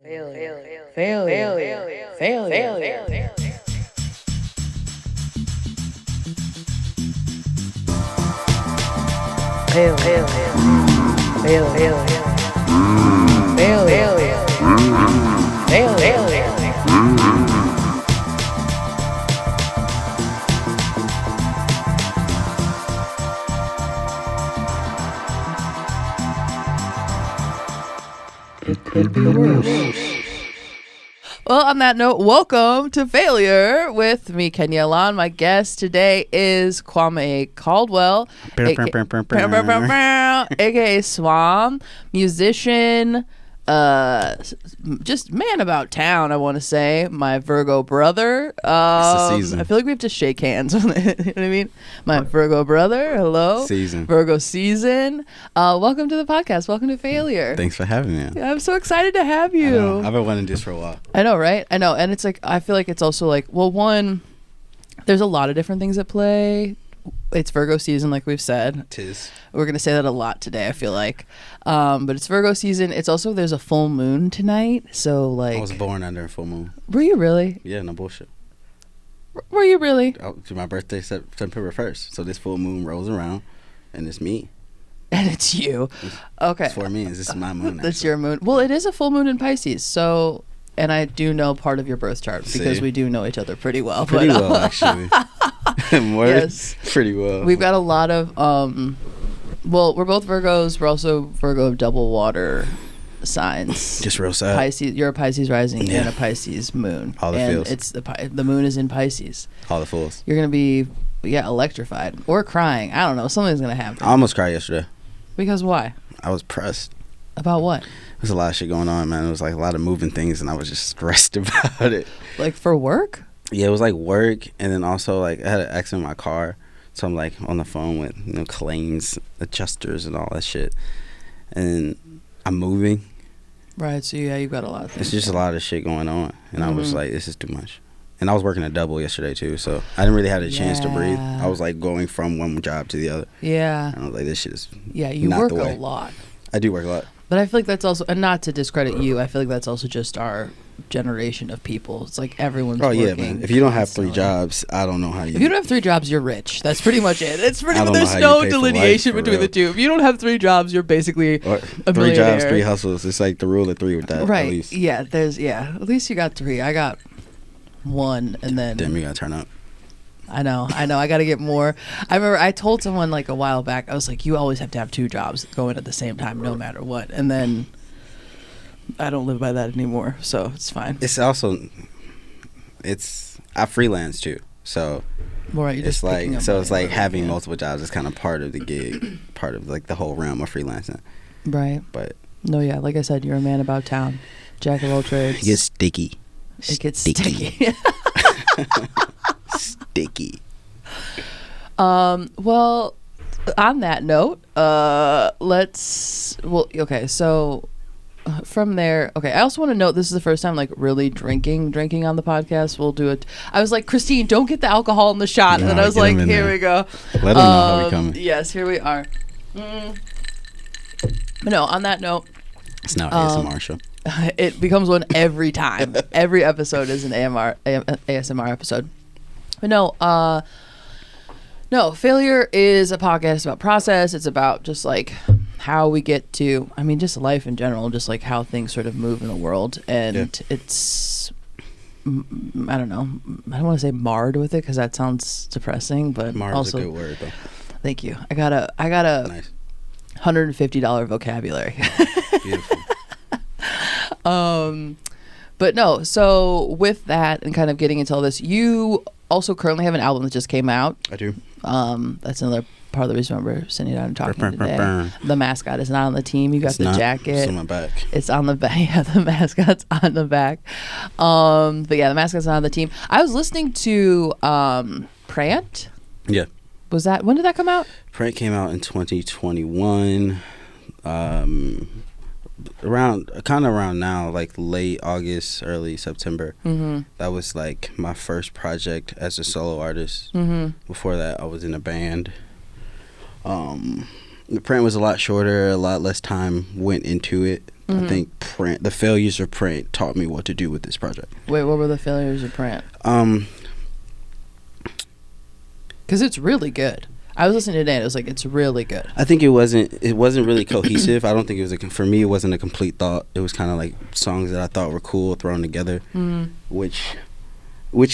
Failure. It could be worse. Well, on that note, welcome to Failure with me, Kenya Alon. My guest today is Kwame Caldwell, aka Swäm, musician, just man about town, I want to say. My Virgo brother. It's the season. I feel like we have to shake hands on it. You know what I mean? My Virgo brother. Hello. Season. Virgo season. Welcome to the podcast. Welcome to Failure. Thanks for having me. I'm so excited to have you. I've been wanting this for a while. I know, right? I know. And it's like, I feel like it's also like, well, one, there's a lot of different things at play. It's Virgo season, like we've said. Tis. We're going to say that a lot today, I feel like. But it's Virgo season. It's also, there's a full moon tonight. So, like. I was born under a full moon. Were you really? Yeah, no bullshit. Were you really? My birthday September 1st. So this full moon rolls around, and it's me. And it's you. Okay. It's for me. This is my moon. That's your moon. Well, it is a full moon in Pisces. So, and I do know part of your birth chart because we do know each other pretty well. Pretty well, actually. Yes. Pretty well. We've got a lot of, well, we're both Virgos. We're also Virgo double water signs. Just real sad. Pisces. You're a Pisces rising and a Pisces moon. All the and feels. It's the moon is in Pisces. All the fools. You're gonna be electrified or crying. I don't know. Something's gonna happen. I almost cried yesterday. Because why? I was pressed. About what? There's a lot of shit going on, man. It was like a lot of moving things, and I was just stressed about it. Like for work? Yeah, it was like work, and then also like I had an accident in my car, so I'm like on the phone with claims adjusters and all that shit, and I'm moving. Right. So yeah, you got a lot of things. It's just a lot of shit going on, and I was like, this is too much. And I was working a double yesterday too, so I didn't really have a chance to breathe. I was like going from one job to the other. Yeah. And I was like, this shit is you not work the way. a lot. I do work a lot. But I feel like that's also, and not to discredit you, I feel like that's also just our generation of people. It's like everyone's working. Yeah, man. If you don't have 3 constantly. jobs, I don't know how you. If you don't have 3 jobs, you're rich. That's pretty much it. It's pretty. I don't know There's how no you pay for delineation life, for between the real. two. If you don't have 3 jobs, you're basically Or a 3 millionaire. jobs, 3 hustles. It's like the rule of 3 with that. Right. At least. Yeah. At least you got 3. I got 1, and then. Damn, you gotta turn up. I know. I got to get more. I remember I told someone like a while back. I was like, you always have to have 2 jobs going at the same time, no matter what. And then I don't live by that anymore, so it's fine. It's also, I freelance too, so Right, it's like having multiple jobs is kind of part of the gig, part of like the whole realm of freelancing. Right. But no, yeah, like I said, you're a man about town, jack of all trades. it gets sticky. It gets sticky. Sticky. Well, on that note, okay, so from there, okay, I also want to note this is the first time like really drinking on the podcast. We'll do it. I was like, Christine, don't get the alcohol in the shot. And then I was like, here we go. Let them know how we coming. Yes, here we are. But no, on that note, it's now ASMR show. It becomes one every time. Every episode is an ASMR episode. But no, Failure is a podcast about process. It's about just like how we get to, I mean, just life in general, just like how things sort of move in the world. And it's, I don't know, I don't want to say marred with it because that sounds depressing, but Marred's also, a good word though. Thank you. I got a Nice. $150 vocabulary. Beautiful. But no, so with that and kind of getting into all this, you also currently have an album that just came out. I do. That's another part of the reason we're sitting down and talking today. The mascot is not on the team. You got the jacket. It's on my back. It's on the back. Yeah, the mascot's on the back. But yeah, the mascot's not on the team. I was listening to Prant. Yeah. When did that come out? Prant came out in 2021. Around now, like late August, early September. Mm-hmm. That was like my first project as a solo artist. Mm-hmm. Before that, I was in a band. The Print was a lot shorter, a lot less time went into it I think the failures of print taught me what to do with this project. Wait, what were the failures of print? Because it's really good. I was listening today and it was like, it's really good. I think it wasn't really cohesive. I don't think it was for me, it wasn't a complete thought. It was kind of like songs that I thought were cool thrown together, which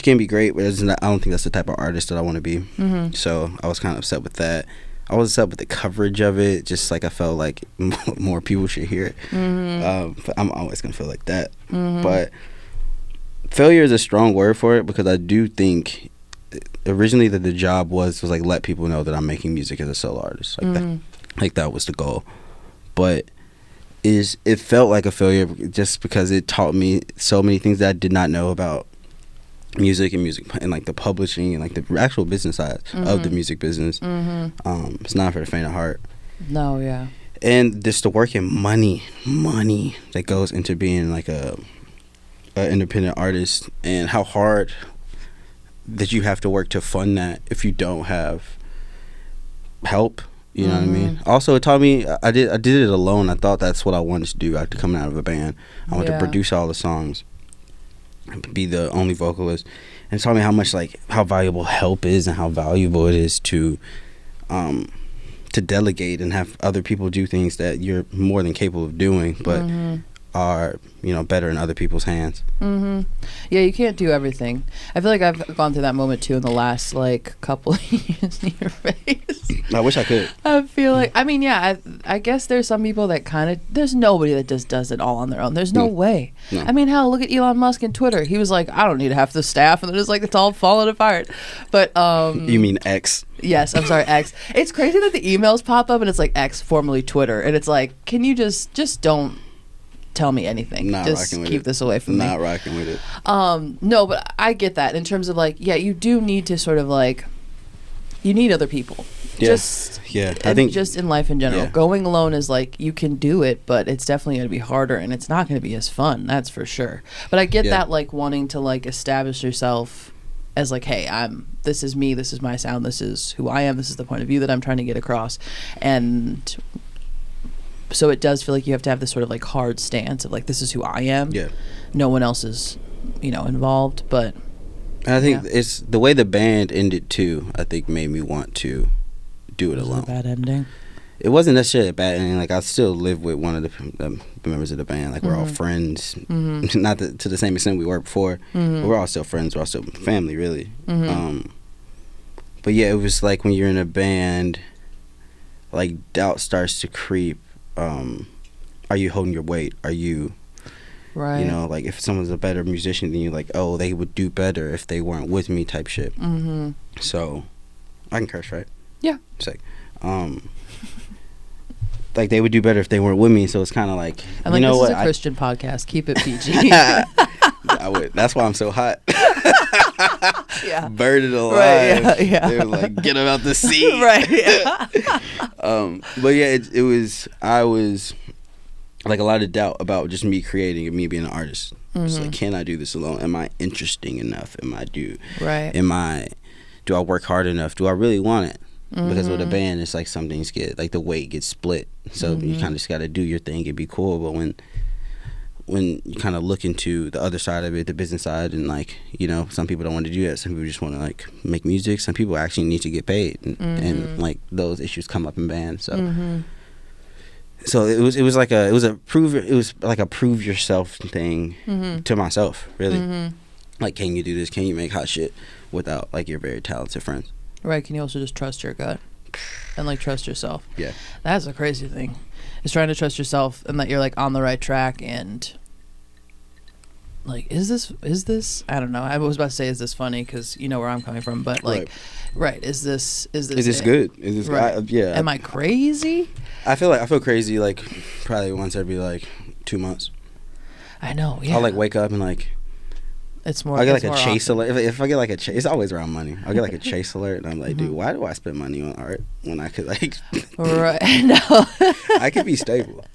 can be great, but I don't think that's the type of artist that I want to be. So I was kind of upset with that. I was upset with the coverage of it. Just like I felt like more people should hear it. But I'm always going to feel like that. But failure is a strong word for it, because I do think originally that the job was like let people know that I'm making music as a solo artist, like that was the goal. But it felt like a failure just because it taught me so many things that I did not know about music and like the publishing and like the actual business side of the music business. It's not for the faint of heart. No, yeah. And just the work and money that goes into being like a independent artist, and how hard that you have to work to fund that if you don't have help. You know what I mean? Also, it taught me I did it alone. I thought that's what I wanted to do after coming out of a band. I wanted to produce all the songs, be the only vocalist, and it taught me how much how valuable help is and how valuable it is to delegate and have other people do things that you're more than capable of doing, but are better in other people's hands. Yeah, you can't do everything. I feel like I've gone through that moment too in the last couple of years in your face. I wish I could. I feel like I guess there's some people that there's nobody that just does it all on their own. There's no way. No. I mean, hell, look at Elon Musk and Twitter. He was like, I don't need half the staff, and then it's like it's all falling apart. But you mean X? Yes, I'm sorry, X. It's crazy that the emails pop up and it's like X, formerly Twitter, and it's like, can you just don't tell me anything. Just keep this away from me. Not rocking with it. No, but I get that in terms of you do need to sort of you need other people. Yeah. I think just in life in general, going alone is you can do it, but it's definitely going to be harder, and it's not going to be as fun. That's for sure. But I get that wanting to establish yourself as hey, this is me, this is my sound, this is who I am, this is the point of view that I'm trying to get across, and so it does feel like you have to have this sort of hard stance of this is who I am. Yeah. No one else is, involved. But I think it's the way the band ended too. I think made me want to do it alone. Was it a bad ending? It wasn't necessarily a bad ending. I still live with one of the members of the band. We're all friends. Not to the same extent we were before. But we're all still friends. We're all still family, really. But yeah, it was when you're in a band, doubt starts to creep. Are you holding your weight? Are you, right? If someone's a better musician than you, oh, they would do better if they weren't with me, type shit. So, I can curse, right? Yeah. It's they would do better if they weren't with me. So it's kind of this is a Christian podcast. Keep it PG. I would. That's why I'm so hot. Yeah. Buried alive. Right, yeah. They were get him out the sea. Right. Yeah. But yeah, it was. I was a lot of doubt about just me creating and me being an artist. It's can I do this alone? Am I interesting enough? Do I work hard enough? Do I really want it? Because with a band, it's some things get the weight gets split. So you kind of just got to do your thing and be cool. But when you kind of look into the other side of it, the business side, and some people don't want to do that. Some people just want to make music. Some people actually need to get paid, and those issues come up in bands. So so it was a prove yourself thing to myself, really. Can you do this? Can you make hot shit without your very talented friends? Right. Can you also just trust your gut and trust yourself? Yeah. That's a crazy thing. Is trying to trust yourself and that you're on the right track, and is this I don't know. I was about to say, is this funny, because you know where I'm coming from, but right, is this good? Is this right? Yeah. Am I crazy? I feel crazy probably once every 2 months. I know. Yeah. I'll wake up and it's more. I get a often. chase alert. If I get a chase, it's always around money. I'll get a chase alert, and I'm dude, why do I spend money on art when I could right? No. I could be stable.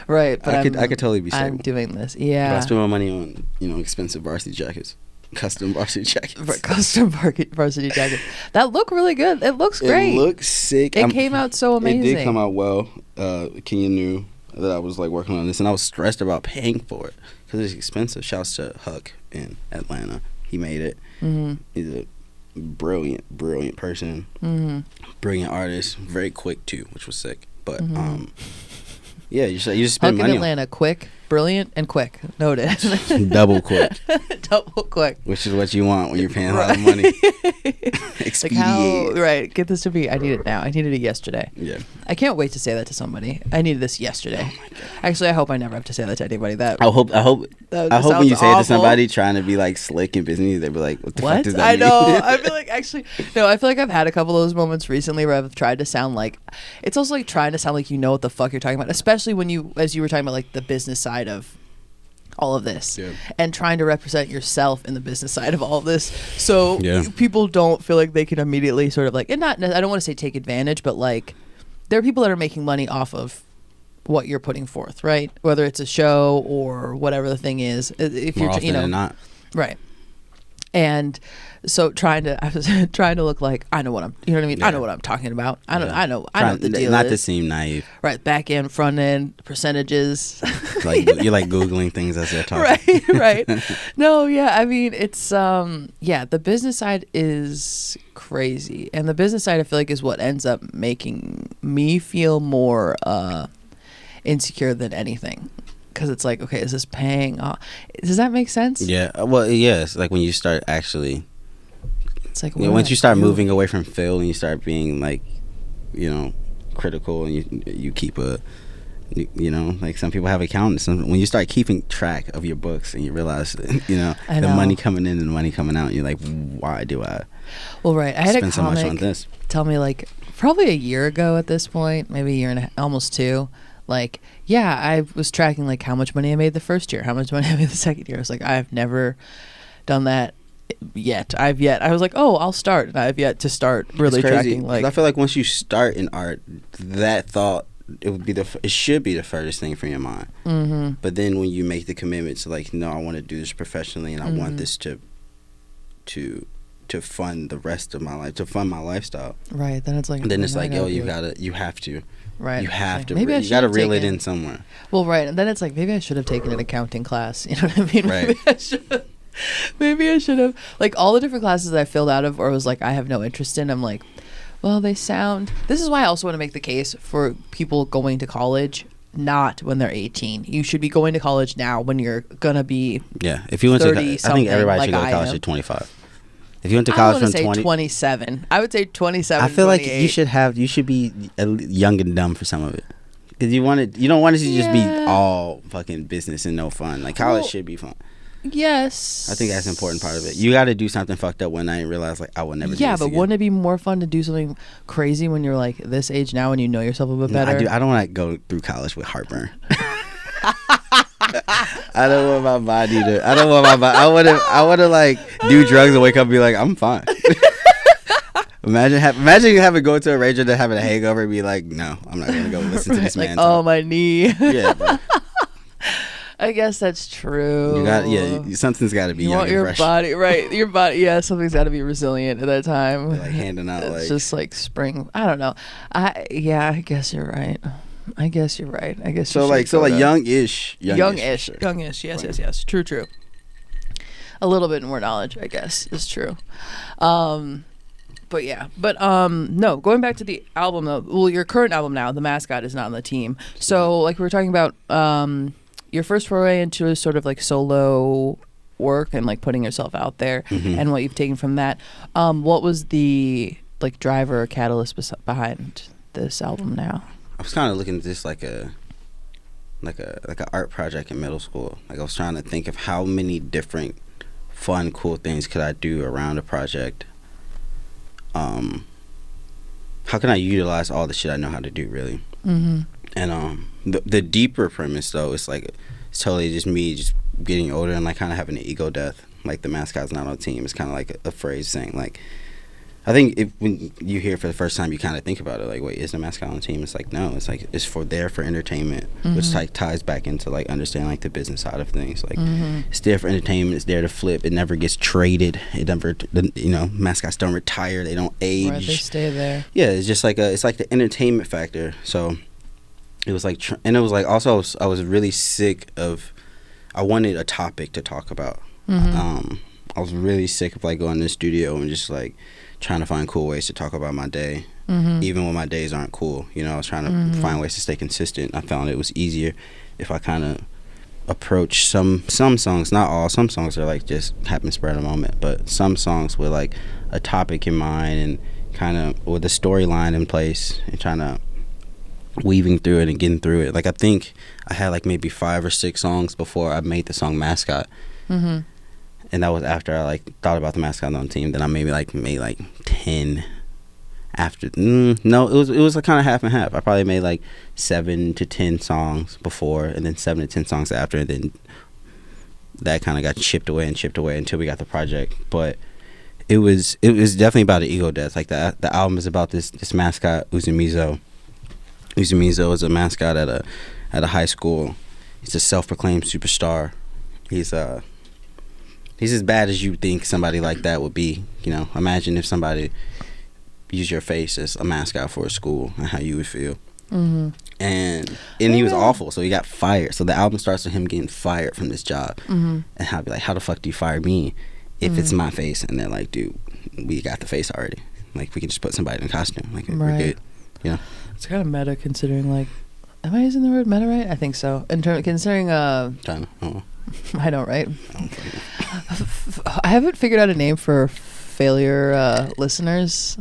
Right, but I could totally be stable. I'm doing this. Yeah. But I spend my money on expensive varsity jackets, custom varsity jackets. Custom varsity jackets that look really good. It looks great. It looks sick. It came out so amazing. It did come out well. Kenya knew. that I was like working on this, and I was stressed about paying for it because it's expensive. Shouts to Huck in Atlanta. He made it. He's a brilliant person. Brilliant artist. Very quick too, which was sick. But yeah, you just spend Huck money in Atlanta, quick, brilliant, and quick. Noted. Double quick. Double quick. Which is what you want when you're paying a lot of money. Expedient. Right. Get this to me. I need it now. I needed it yesterday. Yeah. I can't wait to say that to somebody. I needed this yesterday. Oh my God. Actually, I hope I never have to say that to anybody. I hope when you say it to somebody trying to be like slick in business, they'll be like, what the fuck does that mean? I know. I feel like I feel like I've had a couple of those moments recently where I've tried to sound like, it's also like trying to sound like you know what the fuck you're talking about, especially when as you were talking about like the business side of all of this, and trying to represent yourself in the business side of all of this, so people don't feel like they can immediately sort of like, and not, I don't want to say take advantage, but like there are people that are making money off of what you're putting forth, right? Whether it's a show or whatever the thing is, if more you're often than not, right. And so I was trying to look like I know what I'm, you know what I mean? Yeah. I know what I'm talking about. I know what the deal not is. to seem naive. Right, back end, front end, percentages. Like you're like Googling things as they're talking. Right. No, yeah, I mean it's the business side is crazy. And the business side I feel like is what ends up making me feel more insecure than anything. Because it's like, okay, is this paying off? Does that make sense? Yeah. Well, yeah. It's like when you start actually. It's like once you start moving away from Phil and you start being like, critical, and you keep like some people have accountants. When you start keeping track of your books and you realize, the money coming in and the money coming out, you're like, why do I? Well, right. I had spend so much on this. Tell me like probably a year ago at this point, maybe a year and almost two. Like, yeah, I was tracking like how much money I made the first year, how much money I made the second year. I was like, I've never done that yet. I was like, oh, I'll start. And I've yet to start really tracking. Like, I feel like once you start in art, that thought it should be the furthest thing from your mind. But then when you make the commitment to like, no, I want to do this professionally, and I want this to fund the rest of my life, to fund my lifestyle. Right. Then it's like, you have to. Right. You have to. Maybe you got to reel it in somewhere. Well, right. And then it's like, maybe I should have taken an accounting class. You know what I mean? Right. Maybe I should have. Like, all the different classes that I filled out of or was like, I have no interest in, I'm like, well, they sound. This is why I also want to make the case for people going to college, not when they're 18. You should be going to college now when you're going to be. Yeah. If you went to, I think everybody should go to college at 25. If you went to college from 20, 27. I would say 27. I feel like you should be young and dumb for some of it, because you don't want it to just be all fucking business and no fun. Like college should be fun. Yes. I think that's an important part of it. You got to do something fucked up one night and realize like I will never. Yeah, do this but again. wouldn't it be more fun to do something crazy when you're like this age now and you know yourself a bit better? I don't want to go through college with heartburn. I don't want my body to. I don't want my body. I want to like do drugs and wake up and be like, I'm fine. Imagine having to go to a rager and having a hangover and be like, no, I'm not gonna go listen to this man. Oh, my knee. Yeah, bro. I guess that's true. You got something's got to be. You young want your and fresh. body, right? Your body, yeah. Something's got to be resilient at that time. Like handing out, it's just like spring. I don't know. I guess you're right. I guess so. Like youngish. Youngish. Yes. True. A little bit more knowledge, I guess, is true. But no. Going back to the album though. Well, your current album now, The Mascot, is not on the team. So like we were talking about, your first foray into sort of like solo work and like putting yourself out there, and what you've taken from that. What was the like driver or catalyst behind this album now? I was kind of looking at this like a art project in middle school. Like I was trying to think of how many different fun, cool things could I do around a project. How can I utilize all the shit I know how to do, really? And the deeper premise though is like it's totally just me just getting older and like kind of having an ego death. Like the mascot's not on the team. It's kind of like a phrase saying like. I think when you hear it for the first time, you kind of think about it like, wait, is the mascot on the team? It's like, no, it's like it's for entertainment, which like ties back into like understanding like the business side of things. Like it's there for entertainment. It's there to flip. It never gets traded. It never, mascots don't retire. They don't age. Right, they stay there. Yeah, it's just like it's like the entertainment factor. So it was like, and it was like also I was really sick of. I wanted a topic to talk about. I was really sick of like going to the studio and just like trying to find cool ways to talk about my day, even when my days aren't cool. You know, I was trying to find ways to stay consistent. I found it was easier if I kind of approach some songs, not all. Some songs are like just happen to spread a moment, but some songs with like a topic in mind and kind of with a storyline in place and trying to weaving through it and getting through it. Like I think I had like maybe 5 or 6 songs before I made the song Mascot, and that was after I like thought about the Mascot on the team. Then I maybe like made like 10 after. No, it was like kind of half and half. I probably made like 7 to 10 songs before, and then 7 to 10 songs after, and then that kind of got chipped away until we got the project. But it was definitely about an ego death. Like the album is about this mascot Uzimizo. Uzimizo is a mascot at a high school. He's a self-proclaimed superstar. He's as bad as you think somebody like that would be. You know, imagine if somebody used your face as a mascot for a school and how you would feel. And he was awful, so he got fired. So the album starts with him getting fired from this job, and I'll be like, how the fuck do you fire me if it's my face? And they're like, dude, we got the face already. Like, we can just put somebody in a costume. Like, we're good. You know? It's kind of meta considering, like, am I using the word meta right? I think so. Considering, I know, right? I haven't figured out a name for failure listeners.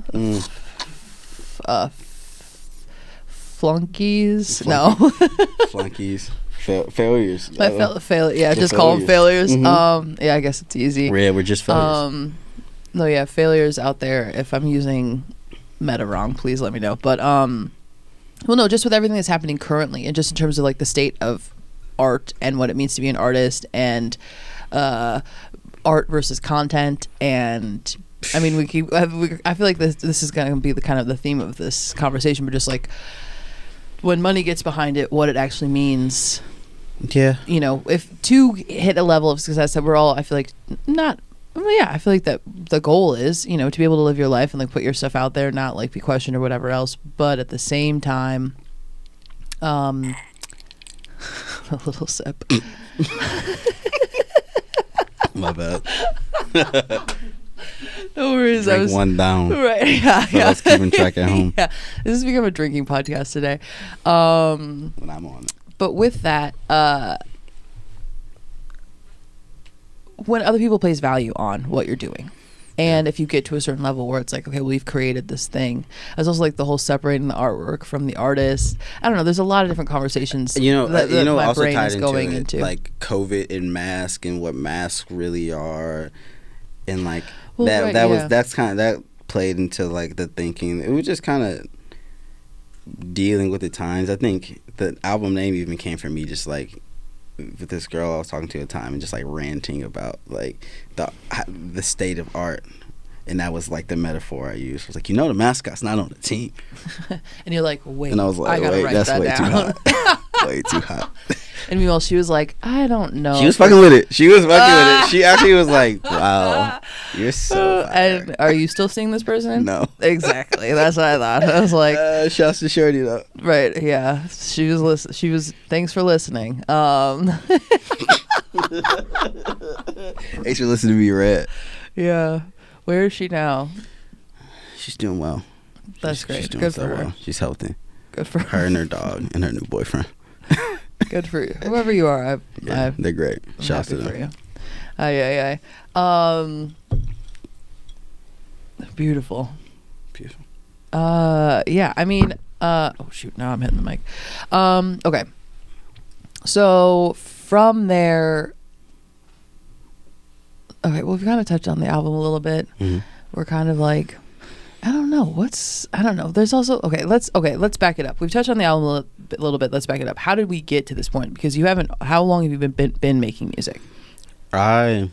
Flunkies? No. Flunkies. Failures. Yeah, just call them failures. Yeah, I guess it's easy. Yeah, we're just failures. No, yeah, failures out there. If I'm using meta wrong, please let me know. But well, no, just with everything that's happening currently, and just in terms of like the state of art and what it means to be an artist, and art versus content, and I mean, I feel like this is going to be the kind of the theme of this conversation, but just like when money gets behind it, what it actually means. Yeah. You know, if to hit a level of success that we're all, I feel like not. Well, yeah, I feel like that the goal is, you know, to be able to live your life and like put your stuff out there, not like be questioned or whatever else. But at the same time, a little sip. My bad. No worries. Drink one down. Right. Yeah. So I was keeping track at home. Yeah. This has become a drinking podcast today. When I'm on it. But with that, when other people place value on what you're doing, and if you get to a certain level where it's like, okay, well, we've created this thing. There's also like the whole separating the artwork from the artist. I don't know. There's a lot of different conversations. That my also brain tied is going into into like COVID and mask and what masks really are, and like that played into like the thinking. It was just kind of dealing with the times. I think the album name even came from me just like with this girl I was talking to at the time and just like ranting about like the state of art, and that was like the metaphor I used. I was like, you know, the mascot's not on the team. And you're like, wait, and I was like, wait, that's way too hot. Way too hot. And meanwhile, she was like, I don't know. She was fucking with it. She actually was like, wow, you're so fire. And are you still seeing this person? No. Exactly. That's what I thought. I was like, shouts to Shorty though. Right. Yeah. She was thanks for listening. Thanks for listening to me, Red. Yeah. Where is she now? She's doing well. That's great. She's doing Good so for her. well. She's healthy. Good for her and her dog and her new boyfriend. Good for you. Whoever you are, they're great. Shouts to them. For you. Aye. Beautiful. Yeah. I mean, oh shoot! Now I'm hitting the mic. Okay. So from there, okay. Well, we've kind of touched on the album a little bit. Mm-hmm. We're kind of like, I don't know. There's also let's back it up. We've touched on the album a little bit. Let's back it up. How did we get to this point? Because how long have you been making music? I've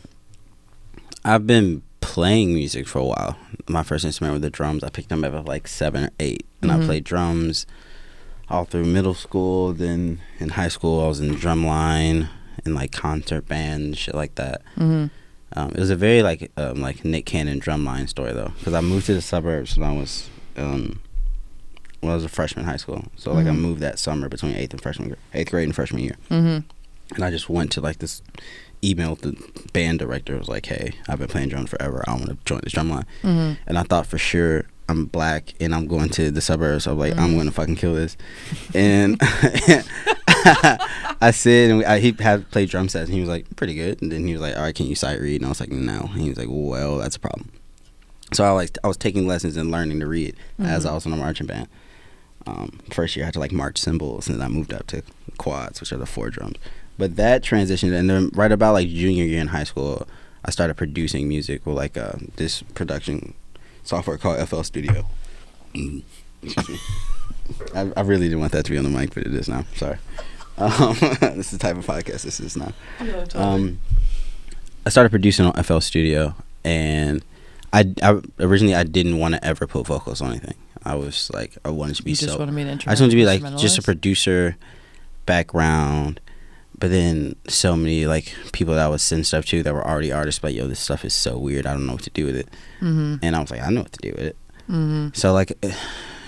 been playing music for a while. My first instrument were the drums. I picked them up at like 7 or 8, and I played drums all through middle school. Then in high school, I was in the drum line and like concert band and shit like that. It was a very like Nick Cannon drumline story though, because I moved to the suburbs when I was when I was a freshman in high school. So like I moved that summer between eighth grade and freshman year. And I just went to like this email with the band director. It was like, hey, I've been playing drums forever. I want to join this drum line. And I thought for sure I'm black and I'm going to the suburbs. So I'm like, I'm going to fucking kill this. And I said, and he had played drum sets and he was like, pretty good. And then he was like, all right, can you sight read? And I was like, no. And he was like, well, that's a problem. So I was taking lessons and learning to read as I was in a marching band. First year I had to like march cymbals, and then I moved up to quads, which are the 4 drums. But that transitioned, and then right about like junior year in high school, I started producing music with like this production software called FL Studio. Excuse me. I really didn't want that to be on the mic, but it is now. Sorry. This is the type of podcast this is now. Yeah, totally. I started producing on FL Studio, and I originally I didn't want to ever put vocals on anything. I was like, I wanted to be I just wanted to be like just a producer background. But then so many like people that I would send stuff to that were already artists, like, yo, this stuff is so weird. I don't know what to do with it. And I was like, I know what to do with it. So like,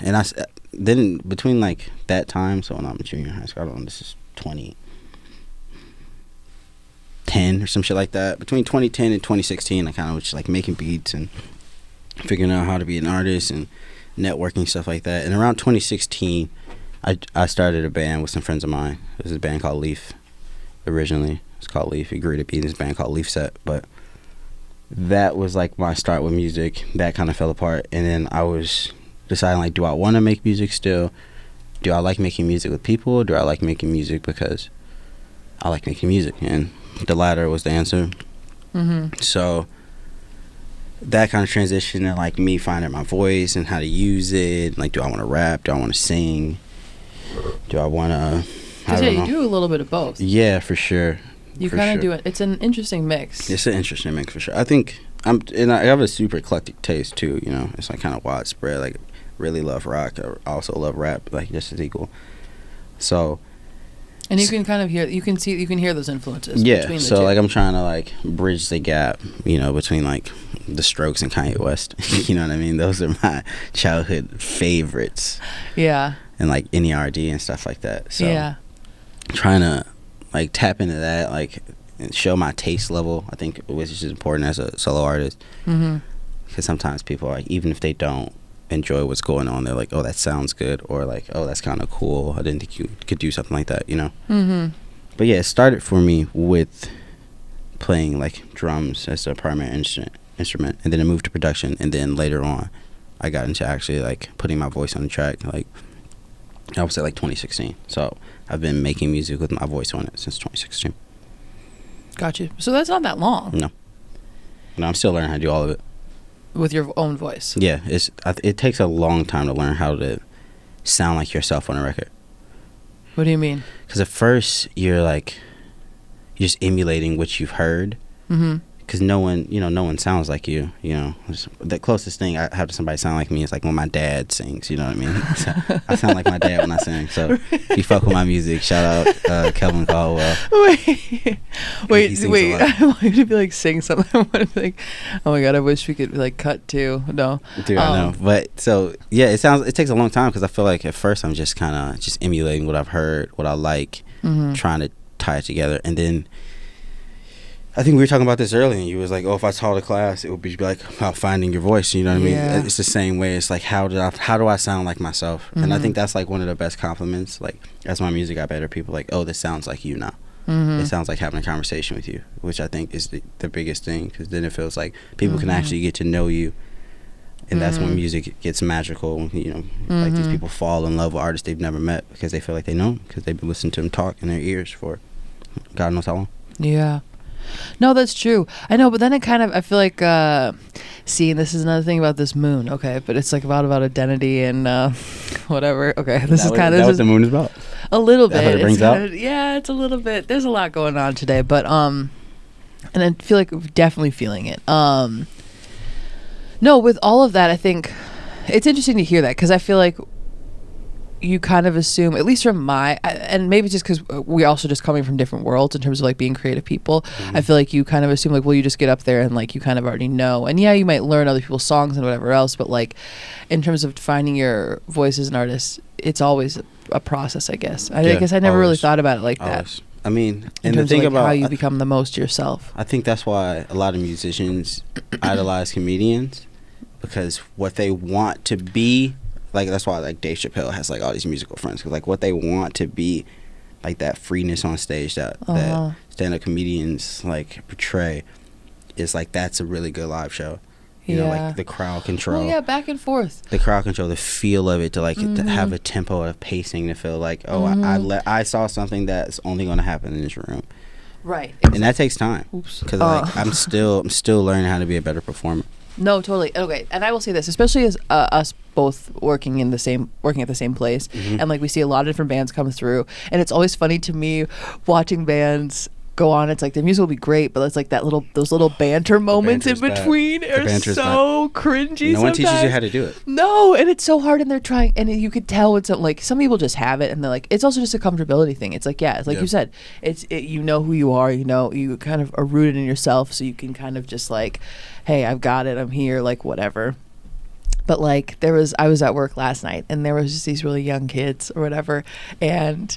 and then between like that time, so when I'm a junior in high school, I don't know, this is 2010 or some shit like that. Between 2010 and 2016, I kind of was just like making beats and figuring out how to be an artist and networking, stuff like that. And around 2016, I started a band with some friends of mine. It was a band called Leaf. Originally, it's called Leaf. We agreed to be in this band called Leaf Set, but that was like my start with music. That kind of fell apart, and then I was deciding like, do I want to make music still? Do I like making music with people? Or do I like making music because I like making music? And the latter was the answer. So that kind of transition and like me finding my voice and how to use it. Like, do I want to rap? Do I want to sing? Do I want to? Because you do a little bit of both. Yeah, for sure. You kind of do it. It's an interesting mix. It's an interesting mix for sure. I think I have a super eclectic taste too. You know, it's like kind of widespread. Like, really love rock. I also love rap. Like, just as equal. So. And you can kind of hear. You can hear those influences. Yeah. Between the so two. like I'm trying to like bridge the gap. You know, between like the Strokes and Kanye West. You know what I mean? Those are my childhood favorites. Yeah. And like NERD and stuff like that. So. Yeah. Trying to like tap into that, like, and show my taste level, I think, which is important as a solo artist. Because sometimes people are like, even if they don't enjoy what's going on, they're like, oh, that sounds good, or like, oh, that's kind of cool, I didn't think you could do something like that, you know. But yeah, it started for me with playing like drums as a primary instrument, and then it moved to production, and then later on I got into actually like putting my voice on the track, like I would say like 2016. So I've been making music with my voice on it since 2016. Got you. So that's not that long. No, I'm still learning how to do all of it. With your own voice? Yeah, it takes a long time to learn how to sound like yourself on a record. What do you mean? Because at first you're just emulating what you've heard. Because no one sounds like you. You know, the closest thing I have to somebody sound like me is like when my dad sings. You know what I mean? So I sound like my dad when I sing. So if you fuck with my music, shout out Kwame Caldwell. Wait! I want you to be like sing something. I want to be like, oh my god, I wish we could like cut to no. Dude, I know, but so yeah, it takes a long time because I feel like at first I'm just kind of just emulating what I've heard, what I like, trying to tie it together, and then. I think we were talking about this earlier, and you was like, oh, if I taught a class, it would be like about finding your voice, you know what I mean? It's the same way. It's like, how do I sound like myself? And I think that's like one of the best compliments. Like, as my music got better, people like, oh, this sounds like you now. It sounds like having a conversation with you, which I think is the biggest thing, because then it feels like people can actually get to know you, and that's when music gets magical. You know, like these people fall in love with artists they've never met because they feel like they know them, because they've been listening to them talk in their ears for God knows how long. Yeah. No, that's true. I know, but then it kind of, I feel like, see, this is another thing about this moon, okay? But it's like about identity and whatever. Okay, this is kind of... Is that what the moon is about? A little bit. What it brings out? Yeah, it's a little bit. There's a lot going on today, but, and I feel like definitely feeling it. No, with all of that, I think it's interesting to hear that, because I feel like you kind of assume, at least from and maybe just because we also just coming from different worlds in terms of like being creative people, I feel like you kind of assume like, well, you just get up there and like you kind of already know, and yeah, you might learn other people's songs and whatever else, but like in terms of finding your voice as an artist, it's always a process, I guess. I guess I never really thought about it like that. I mean, and the thing about how you become the most yourself. I think that's why a lot of musicians idolize comedians, because what they want to be, like, that's why like Dave Chappelle has like all these musical friends, because like what they want to be, like that freeness on stage that stand-up comedians like portray, is like that's a really good live show. You know, like the crowd control. Oh yeah, back and forth. The crowd control, the feel of it, to like to have a tempo of pacing, to feel like, oh, I saw something that's only going to happen in this room. Right. Exactly. And that takes time. Because like I'm still learning how to be a better performer. No, totally. Okay, and I will say this, especially as us both working at the same place, and like we see a lot of different bands come through, and it's always funny to me watching bands go on. It's like the music will be great, but it's like those little banter moments in between are so cringy. No one teaches you how to do it. No, and it's so hard, and they're trying, and you could tell when some people just have it, and they're like, it's also just a comfortability thing. It's like, it's like you said, you know who you are, you kind of are rooted in yourself, so you can kind of just like, hey, I've got it, I'm here, like whatever. But like I was at work last night, and there was just these really young kids or whatever, and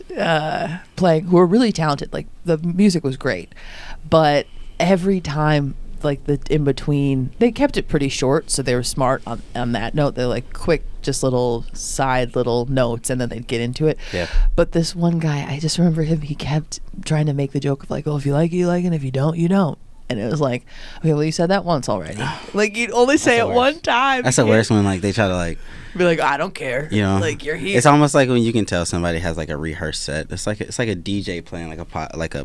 playing, who were really talented. Like the music was great, but every time, like the in between, they kept it pretty short, so they were smart on that note. They're like quick, just little notes, and then they'd get into it. Yeah. But this one guy, I just remember him. He kept trying to make the joke of like, oh, if you like it, you like it. If you don't, you don't. And it was like, okay, well, you said that once already. Like, you'd only say it one time. That's the worst when, like, they try to, like... be like, I don't care. You know? Like, you're here. It's almost like when you can tell somebody has, like, a rehearsed set. It's like a DJ playing, like, a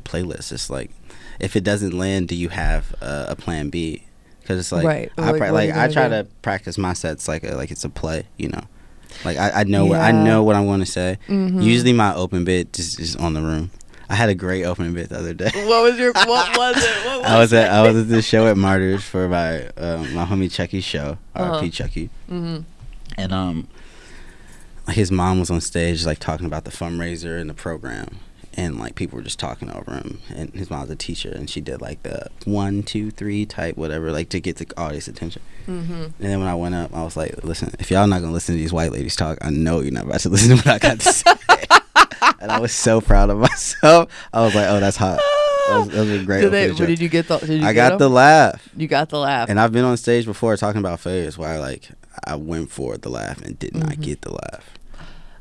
playlist. It's like, if it doesn't land, do you have a plan B? Because it's like... Right. I try to practice my sets like it's a play, you know? Like, I know what I'm going to say. Mm-hmm. Usually my open bit is on the room. I had a great opening bit the other day. What was it? I was at this show at Martyrs for my homie Chucky's show, R.P. Chucky. Mm-hmm. And his mom was on stage like talking about the fundraiser and the program, and like people were just talking over him. And his mom's a teacher, and she did like the 1, 2, 3 type whatever, like to get the audience attention. Mm-hmm. And then when I went up, I was like, listen, if y'all not gonna listen to these white ladies talk, I know you're not about to listen to what I got to say. And I was so proud of myself. I was like, "Oh, that's hot." That was a great. Did you get the? I got the laugh. You got the laugh. And I've been on stage before talking about failures where I went for the laugh and did not get the laugh.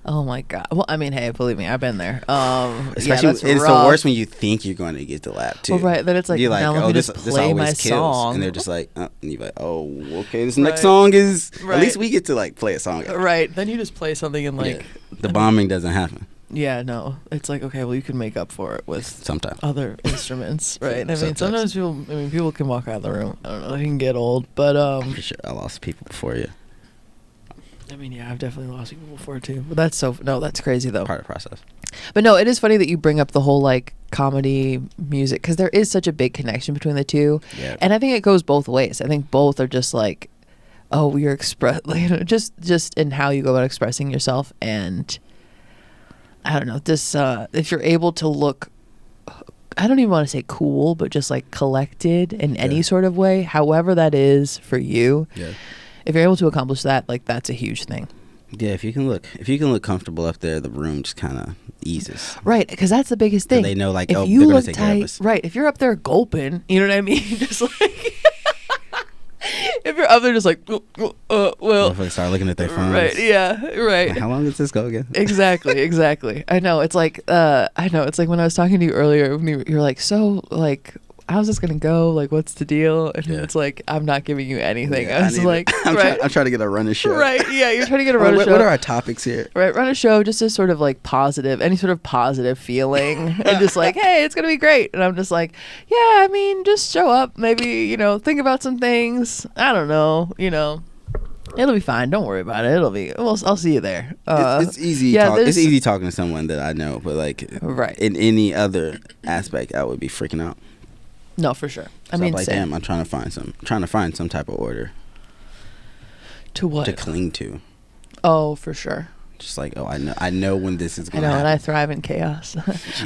Oh my god! Well, I mean, hey, believe me, I've been there. Especially, it's the worst when you think you're going to get the laugh too. Well, right, then it's like, you're like, now let me just play my song, and they're just like, and you're like, oh, okay, this next song is. Right. At least we get to like play a song. Right. Then you just play something and like the bombing doesn't happen. Yeah, no. It's like, okay, well, you can make up for it with sometimes other instruments, right? I mean, sometimes people can walk out of the room. I don't know, they can get old, but I'm pretty sure I lost people before you. I mean, yeah, I've definitely lost people before too. But that's crazy though. Part of the process. But no, it is funny that you bring up the whole like comedy music, because there is such a big connection between the two. Yeah. And I think it goes both ways. I think both are just like, oh, you're just in how you go about expressing yourself, and I don't know, this if you're able to look, I don't even want to say cool, but just like collected in any sort of way, however that is for you. Yeah. If you're able to accomplish that, like that's a huge thing. Yeah, if you can look comfortable up there, the room just kind of eases. Right, because that's the biggest thing. They know like, if oh, you they're going look to take care of us. Right, if you're up there gulping, you know what I mean? Just like if you're up there just like, well. Motherfuckers start looking at their phones. Right, yeah, right. Like, how long does this go again? Exactly. I know, it's like when I was talking to you earlier, when you were like, so like, how's this gonna go? Like, what's the deal? And it's like, I'm not giving you anything. Yeah, I was like, I'm trying to get a run a show. Right, yeah, you're trying to get a run a show. What are our topics here? Right, run a show, just as sort of like positive, any sort of positive feeling, and just like, hey, it's gonna be great. And I'm just like, yeah, I mean, just show up, maybe, think about some things. I don't know, it'll be fine. Don't worry about it. I'll see you there. It's easy. It's easy talking to someone that I know, but like, in any other aspect, I would be freaking out. No, for sure. I mean, like, damn, I'm trying to find some type of order to what to cling to. Oh, for sure. Just like, oh, I know when this is going to happen. And I thrive in chaos.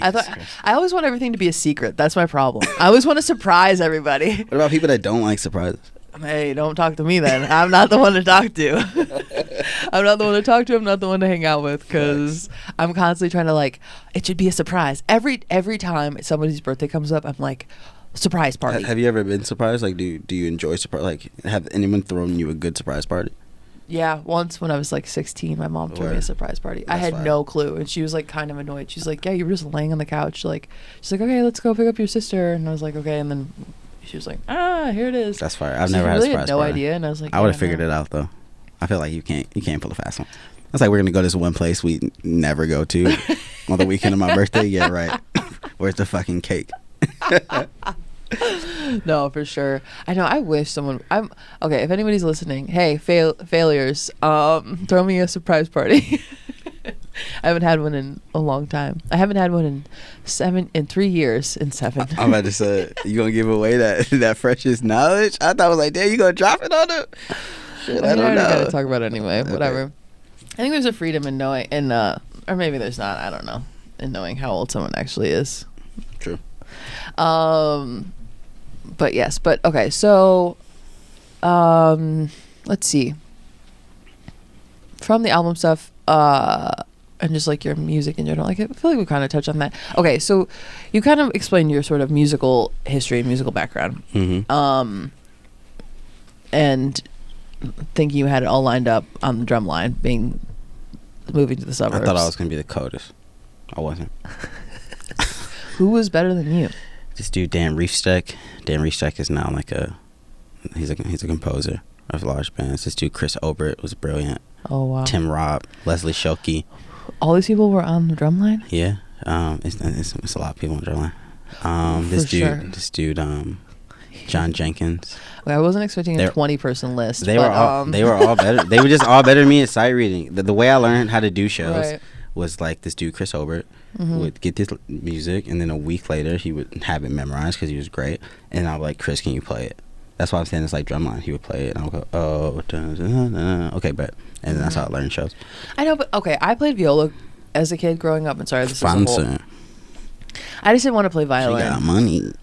I always want everything to be a secret. That's my problem. I always want to surprise everybody. What about people that don't like surprises? Hey, don't talk to me then. I'm not the one to talk to. I'm not the one to talk to. I'm not the one to hang out with, because I'm constantly trying to, like, it should be a surprise. Every time somebody's birthday comes up, I'm like, surprise party. Have you ever been surprised? Like, do you enjoy surprise? Like, have anyone thrown you a good surprise party? Yeah, once when I was like 16, my mom threw me a surprise party. I had no clue, and she was like kind of annoyed. She's like, "Yeah, you were just laying on the couch." She's like, "Okay, let's go pick up your sister." And I was like, "Okay," and then she was like, "Here it is." That's fire. I've never had a surprise no party. idea, and I was like, I would have figured it out though. I feel like you can't pull a fast one. It's like, we're gonna go to this one place we never go to on the weekend of my birthday. Yeah, right. Where's the fucking cake? No, for sure. I know. I wish someone. Okay. If anybody's listening, hey, failures, throw me a surprise party. I haven't had one in a long time. I haven't had one in 3 years. In 7. I'm about to say, you gonna give away that freshest knowledge? I thought, I was like, damn, you gonna drop it on them? Shit, I don't know. Gotta talk about it anyway. Okay. Whatever. I think there's a freedom in knowing, or maybe there's not. I don't know. In knowing how old someone actually is. True. But yes, okay, so let's see. From the album stuff, and just like your music in general, like I feel like we kind of touched on that. Okay, so you kind of explained your sort of musical history and musical background. Mm-hmm. And thinking you had it all lined up on the drum line, moving to the suburbs. I thought I was gonna be the coldest. I wasn't. Who was better than you? This dude Dan Reefstack. Dan Reefstack is now like he's a composer of large bands. This dude Chris Obert was brilliant. Oh wow. Tim Robb, Leslie Shoki. All these people were on the drum line? Yeah. It's a lot of people on the drum line. This dude John Jenkins. Okay, I wasn't expecting a 20-person list. They were all better. They were just all better than me at sight reading. The way I learned how to do shows was like, this dude Chris Obert would get this music, and then a week later he would have it memorized because he was great, and I was like, Chris, can you play it? That's why I'm saying it's like drumline. He would play it, and I would go, oh, dun, dun, dun, okay, bet. And then that's how I learned shows. I know, but okay, I played viola as a kid growing up, and sorry, this is a whole... I just didn't want to play violin. She got money.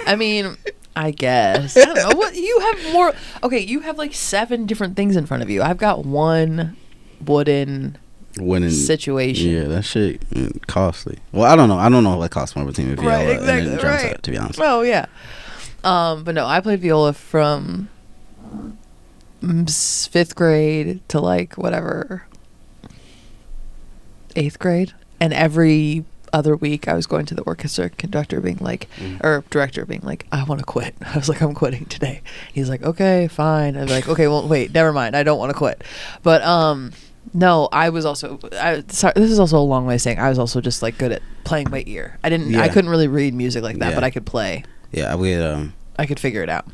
I mean, I guess. I don't know. What you have more... Okay, you have like 7 different things in front of you. I've got one wooden... situation. Yeah, that shit costly. Well, I don't know what costs more between viola and drum set, to be honest. Oh yeah. But no, I played viola from 5th grade to like whatever 8th grade, and every other week I was going to the orchestra conductor being like, or director being like, I want to quit. I was like, I'm quitting today. He's like, okay, fine. I'm like, okay, well, wait, never mind. I don't want to quit. But no, I was also. Sorry, this is also a long way of saying I was also just like good at playing by ear. I couldn't really read music like that, but I could play. Yeah, I could figure it out.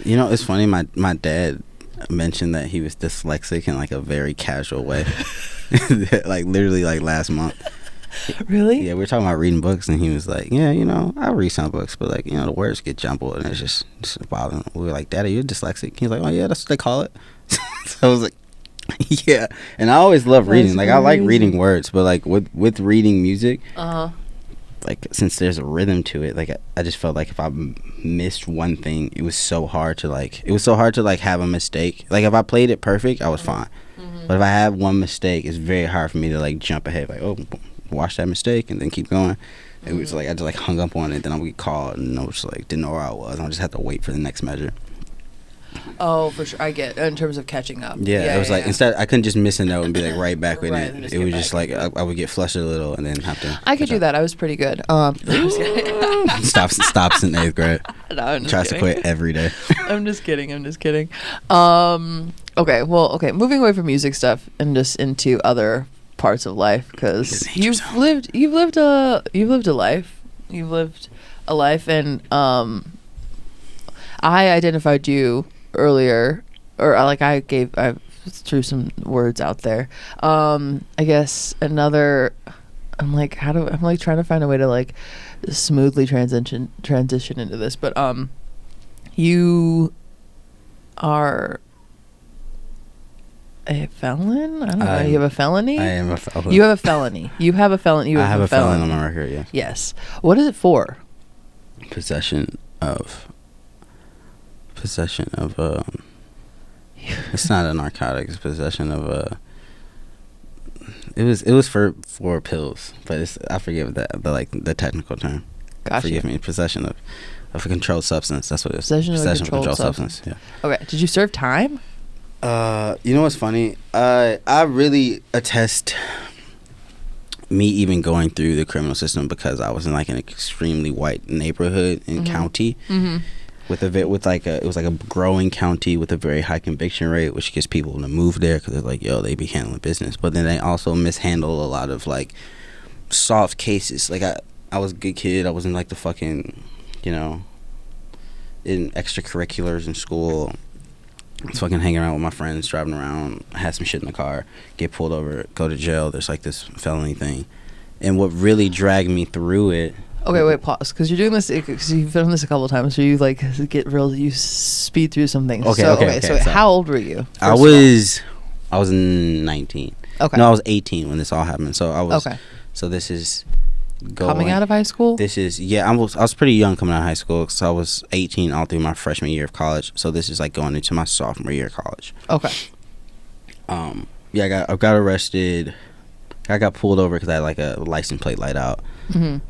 You know, it's funny. My dad mentioned that he was dyslexic in like a very casual way, like literally like last month. Really? Yeah, we were talking about reading books, and he was like, "Yeah, you know, I read some books, but like, you know, the words get jumbled, and it's just bothering." We were like, "Daddy, you're dyslexic." He's like, "Oh yeah, that's what they call it." So I was like, yeah, and I always love reading. Like, I like reading words, but like with reading music, like since there's a rhythm to it, like I just felt like if I missed one thing, it was so hard to like have a mistake. Like if I played it perfect, I was fine. But if I have one mistake, it's very hard for me to like jump ahead, like, oh, watch that mistake and then keep going. It was like I just like hung up on it, then I would get called, and I was like didn't know where I was. I just had to wait for the next measure. Oh, for sure. I get in terms of catching up. Yeah, it was like instead I couldn't just miss a note and be like right back with it. It was just like I would get flustered a little and then have to. I could do that. I was pretty good. Stops in 8th grade. No, I'm just tries kidding. to quit every day. I'm just kidding. Okay. Well, okay. Moving away from music stuff and just into other parts of life, because you've lived a life, and I identified you earlier, or like I threw some words out there. I guess I'm like trying to find a way to like smoothly transition into this, but you are a felon? I don't know. You have a felony? I am a felon. You have a felony. You have a felony. I have a felon on my record, yeah. Yes. What is it for? Possession of it's not a narcotic, it's possession of it was for pills, but I forget the technical term. Gotcha. Forgive me. Possession of a controlled substance. That's what it is. Possession of a controlled substance. Yeah. Okay. Did you serve time? You know what's funny? I really attest me even going through the criminal system because I was in like an extremely white neighborhood and county with it was like a growing county with a very high conviction rate, which gets people to move there because they're like, yo, they be handling business. But then they also mishandle a lot of like soft cases. Like I was a good kid. I wasn't like the fucking, you know, in extracurriculars in school. I was fucking hanging around with my friends, driving around, had some shit in the car, get pulled over, go to jail. There's like this felony thing. And what really dragged me through it. Okay, wait, pause. Because you're doing this, because you've done this a couple of times, so you like you speed through some things. Okay. So how old were you? I was 19. Okay. No, I was 18 when this all happened. So I was. Okay. So this is coming out of high school? This is, I was pretty young coming out of high school, because I was 18 all through my freshman year of college. So this is like going into my sophomore year of college. Okay. I got arrested. I got pulled over because I had like a license plate light out.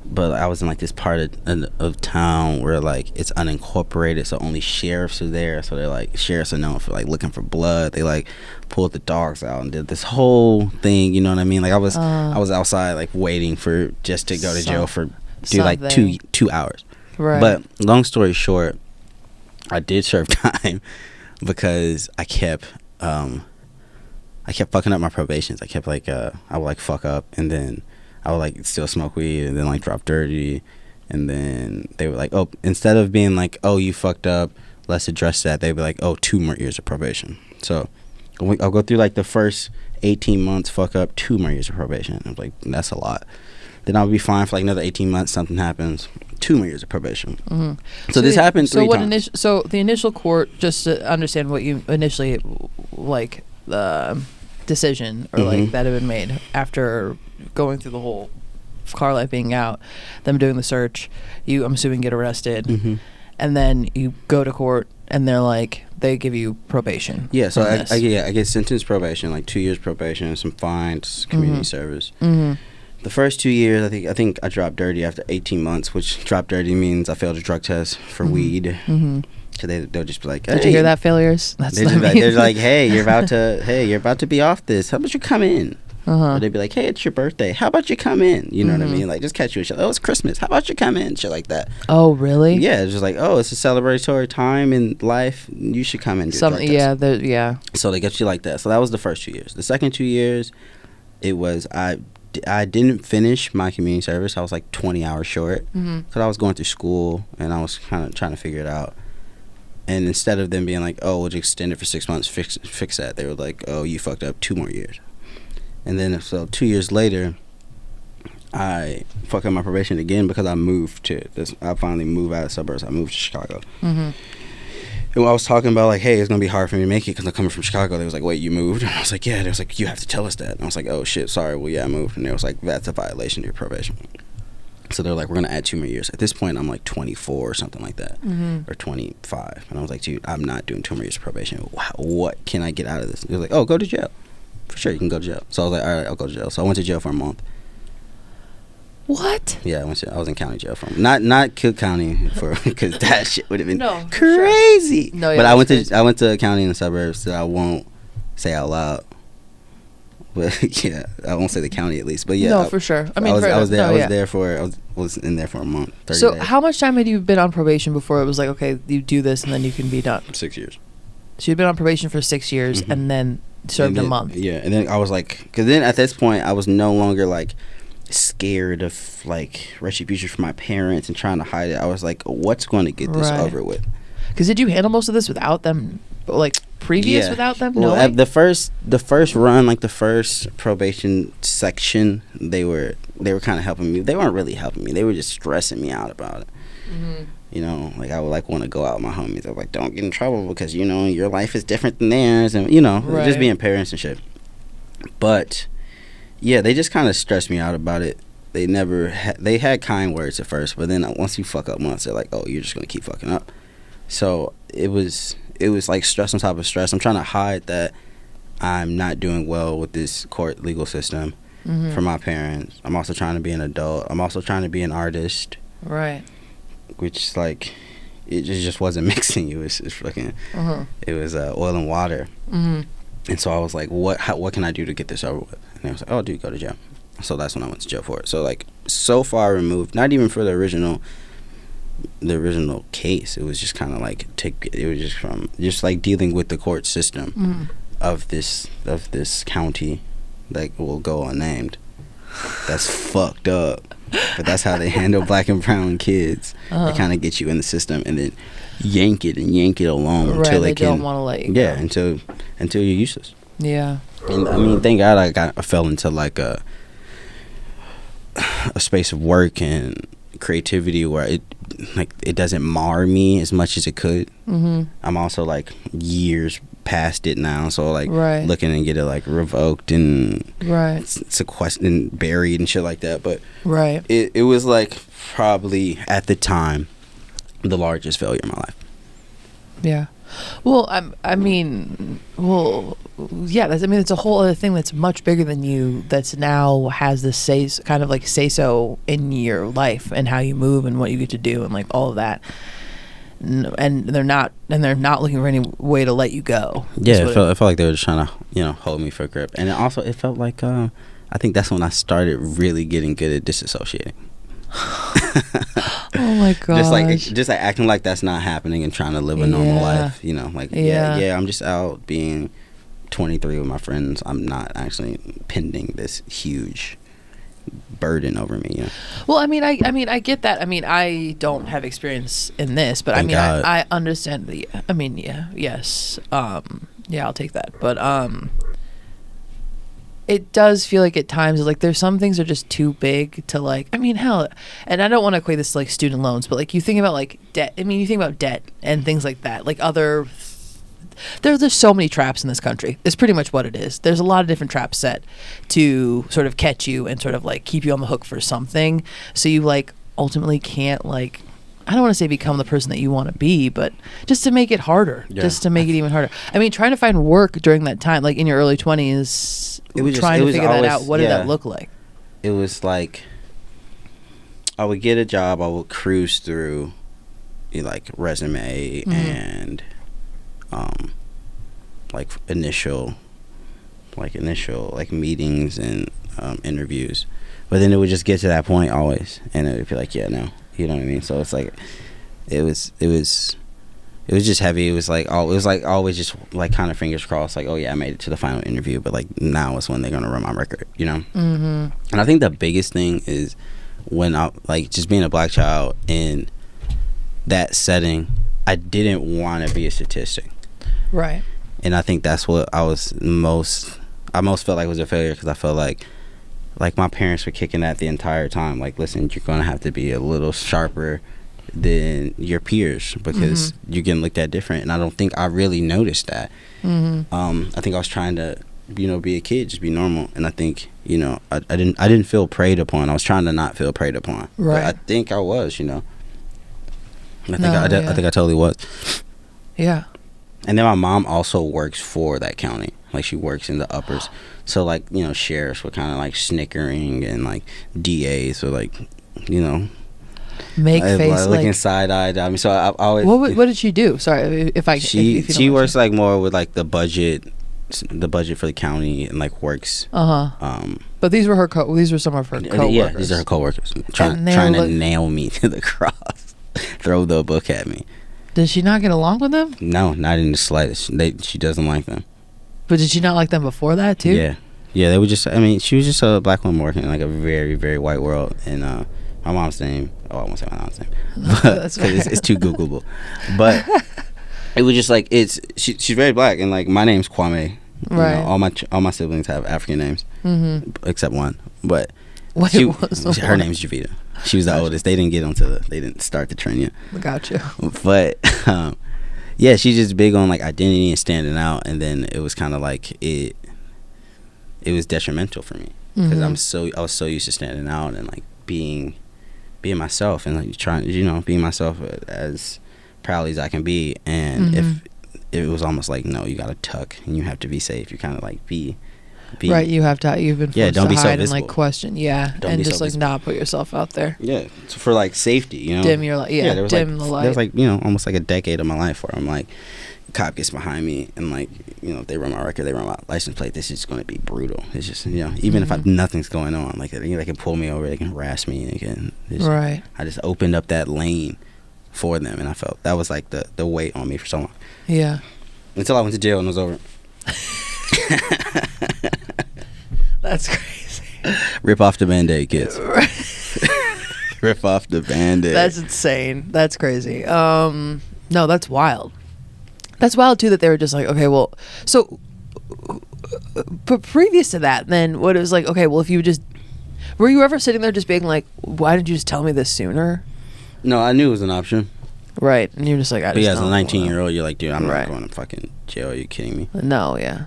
But I was in like this part of town where like it's unincorporated, so only sheriffs are there. So they're like, sheriffs are known for like looking for blood. They like pulled the dogs out and did this whole thing, you know what I mean? Like I was outside like waiting for just to go to jail for like 2 hours. Right. But long story short, I did serve time because I kept fucking up my probations. I kept like I would like fuck up, and then I would like still smoke weed, and then like drop dirty, and then they were like, oh, instead of being like, oh, you fucked up, let's address that, they'd be like, oh, 2 more years of probation. So I'll go through like the first 18 months, fuck up, 2 more years of probation. I'm like, that's a lot. Then I'll be fine for like another 18 months, something happens, 2 more years of probation. So this happened 3 times. So the initial court, just to understand what you initially like the decision or like that had been made after going through the whole car light being out, them doing the search, you, I'm assuming, get arrested, and then you go to court, and they're like, they give you probation. Yeah, so I get sentenced probation, like 2 years probation, some fines, community service. The first 2 years, I think I dropped dirty after 18 months, which dropped dirty means I failed a drug test for weed. So they'll just be like, hey. Did you hear that, failures? They're like, hey, you're about to be off this. How about you come in? Or they'd be like, hey, it's your birthday. How about you come in? You know what I mean? Like, just catch you a shit. Oh, it's Christmas. How about you come in? Shit like that. Oh, really? Yeah, it's just like, oh, it's a celebratory time in life. You should come in and do a drug test. Yeah. So they get you like that. So that was the first 2 years. The second 2 years, it was I didn't finish my community service. I was like 20 hours short because I was going through school and I was kind of trying to figure it out. And instead of them being like, oh, we'll just extend it for 6 months, fix that, they were like, oh, you fucked up, 2 more years. And then so 2 years later, I fucked up my probation again because I moved to this. I finally moved out of the suburbs. I moved to Chicago. And when I was talking about like, hey, it's gonna be hard for me to make it because I'm coming from Chicago, they was like, wait, you moved? And I was like, yeah. They was like, you have to tell us that. And I was like, oh shit, sorry. Well, yeah, I moved. And they was like, that's a violation of your probation. So they're like, we're gonna add 2 more years. At this point, I'm like 24 or something like that, or 25. And I was like, dude, I'm not doing 2 more years of probation. Wow, what can I get out of this? They was like, oh, go to jail. For sure, you can go to jail. So I was like, all right, I'll go to jail. So I went to jail for a month. What? Yeah, I was in county jail for not Cook County because that shit would have been crazy. Sure. No, yeah, but I went to a county in the suburbs that I won't say out loud. But yeah, I won't say the county at least. But yeah, no, for sure. I mean, I was in there for a month. 30 so days. how much time had you been on probation before it was like, okay, you do this and then you can be done? 6 years. So you'd been on probation for 6 years and then served a month. Yeah, and then I was like, because then at this point I was no longer like scared of like retribution from my parents and trying to hide it. I was like, what's going to get this over with? Because did you handle most of this without them, like previous without them? Well, at the first run, like the first probation section, they were kind of helping me. They weren't really helping me. They were just stressing me out about it. you know, like I would like want to go out with my homies. I was like, don't get in trouble because, you know, your life is different than theirs, and, you know, just being parents and shit. But yeah, they just kind of stressed me out about it. They never they had kind words at first, but then once you fuck up once, they're like, oh, you're just gonna keep fucking up. So it was like stress on top of stress. I'm trying to hide that I'm not doing well with this court legal system for my parents. I'm also trying to be an adult. I'm also trying to be an artist. Right. Which, like, it just wasn't mixing. It was just fucking, it was oil and water. And so I was like, what can I do to get this over with? And they was like, oh, dude, go to jail. So that's when I went to jail for it. So, like, so far removed, not even for the original case. It was just kind of like, it was just from, just like dealing with the court system of this county that will go unnamed. That's fucked up. But that's how they handle black and brown kids. They kind of get you in the system and then yank it along until they don't want to let you go. Until you're useless. Yeah. And I mean, thank God I fell into like a space of work and creativity where it doesn't mar me as much as it could. I'm also like years past it now, so like looking and get it like revoked and sequestered and buried and shit like that. But it was like probably at the time the largest failure in my life. Yeah. Well, I mean, it's a whole other thing that's much bigger than you. That's now has this say so in your life and how you move and what you get to do and like all of that. And they're not looking for any way to let you go. Yeah, it felt like they were just trying to, you know, hold me for grip. And it felt like I think that's when I started really getting good at disassociating. Oh my god! Just like acting like that's not happening and trying to live a normal life. You know, like I'm just out being 23 with my friends. I'm not actually pending this huge burden over me. You know? Well, I mean, I get that. I mean, I don't have experience in this, but I understand the. I mean, yes, I'll take that. But it does feel like at times like there's some things that are just too big to like. I mean, hell, and I don't want to equate this to like student loans, but like you think about like debt. I mean, you think about debt and things like that, like other. There's so many traps in this country. It's pretty much what it is. There's a lot of different traps set to sort of catch you and sort of like keep you on the hook for something. So you like ultimately can't like, I don't want to say become the person that you want to be, but just to make it harder, just to make it even harder. I mean, trying to find work during that time, like in your early 20s, trying to figure that out. What did that look like? It was like I would get a job. I would cruise through like resume and like initial meetings and interviews, but then it would just get to that point always, and it would be like, yeah, no, you know what I mean. So it's like it was just heavy. It was always just like kind of fingers crossed, like, oh yeah, I made it to the final interview, but like now is when they're gonna run my record, you know. And I think the biggest thing is when I like just being a black child in that setting, I didn't want to be a statistic. Right. And I think that's what I most felt like was a failure, because I felt like my parents were kicking that the entire time. Like, listen, you're going to have to be a little sharper than your peers because you're getting looked at different. And I don't think I really noticed that. I think I was trying to, be a kid, just be normal. And I think, I didn't feel preyed upon. I was trying to not feel preyed upon. Right. But I think I was, I think I totally was. Yeah. And then my mom also works for that county. Like, she works in the uppers. So, like, sheriffs were kind of, like, snickering, and, like, DAs were, like, make face, looking side-eyed at me. So, I always... What did she do? Sorry, if she works, like, more with, like, the budget for the county, and, like, works... But these were some of her co-workers. Yeah, these are her co-workers. Trying to nail me to the cross. Throw the book at me. Did she not get along with them? No, not in the slightest. She doesn't like them. But did she not like them before that too? Yeah. They were just. I mean, she was just a black woman working in like a very, very white world. And my mom's name. Oh, I won't say my mom's name, because it's too Googleable. But it was just like she's very black, and like my name's Kwame. Right. All my siblings have African names, except one. But her name's Javita. She was the oldest. They didn't start the trend yet. Gotcha. But yeah, she's just big on like identity and standing out, and then it was kind of like it was detrimental for me because I was so used to standing out and like being myself and like trying, being myself as proudly as I can be. And if it was almost like, no, you gotta tuck and you have to be safe. You kind of like be right. You have to. You've been forced don't to be so hide and visible. like question. Yeah, Don't and be just so like visible. not put yourself out there. Yeah, for like safety, Dim your light. Yeah, there was dim like, the light. There was like almost like a decade of my life where I'm like, cop gets behind me and like if they run my record, they run my license plate, this is going to be brutal. It's just even if nothing's going on, like they can pull me over, they can harass me, they can right. I just opened up that lane for them, and I felt that was like the weight on me for so long. Yeah, until I went to jail and it was over. That's crazy. Rip off the Band-Aid, kids. Rip off the Band-Aid. That's insane. That's crazy. No, that's wild. That's wild too that they were just like, okay, well, so, but previous to that, then what it was like, okay, well, if you just, were you ever sitting there just being like, why didn't you just tell me this sooner? No, I knew it was an option. Right, and you're just like, But yeah, as a 19-year-old, you're like, dude, I'm right. not going to fucking jail. Are you kidding me? No, yeah.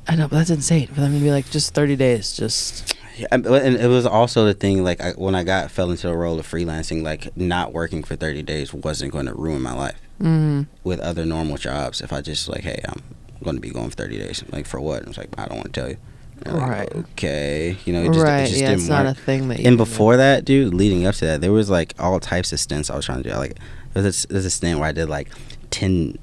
I know, but that's insane for them to be like, just 30 days, just. Yeah, and it was also the thing, like, when I fell into the role of freelancing, like, not working for 30 days wasn't going to ruin my life. With other normal jobs, if I just like, hey, I'm going to be going for 30 days, like, for what? I was like, I don't want to tell you. Right. Like, okay. It just, right. it just yeah, didn't it's work. not a thing that you. And before that, dude, leading up to that, there was like all types of stints I was trying to do. Like, there's a stint where I did like 10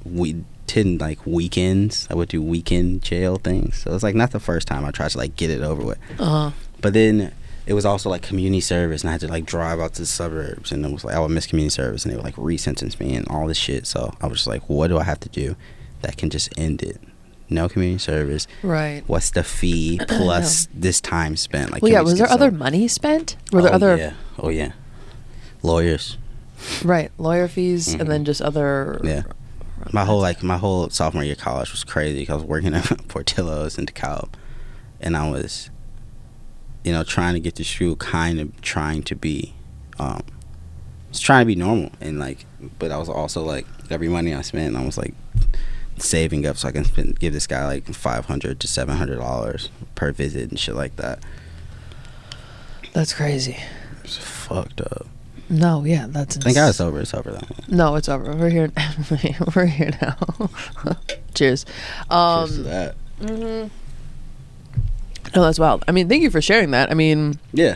like weekends. I would do weekend jail things. So it was like not the first time I tried to like get it over with. But then it was also like community service, and I had to like drive out to the suburbs, and it was like I would miss community service, and they would like re-sentence me and all this shit. So I was just like, what do I have to do that can just end it? No community service. Right. What's the fee plus this time spent? Like, well, yeah. Was there other money spent? Were there other? Yeah. Oh yeah. Lawyers. Right. Lawyer fees, and then just other. Yeah. My whole sophomore year of college was crazy because I was working at Portillo's in DeKalb, and I was, trying to get to school, kind of trying to be normal, and like, but I was also like, every money I spent, I was like saving up so I can give this guy like $500 to $700 per visit and shit like that. That's crazy. It's fucked up. No, yeah, that's. Thank God it's over. It's over though. No, it's over. We're here. We're here now. Cheers. Cheers to that. No, that's wild. I mean, thank you for sharing that. I mean, yeah,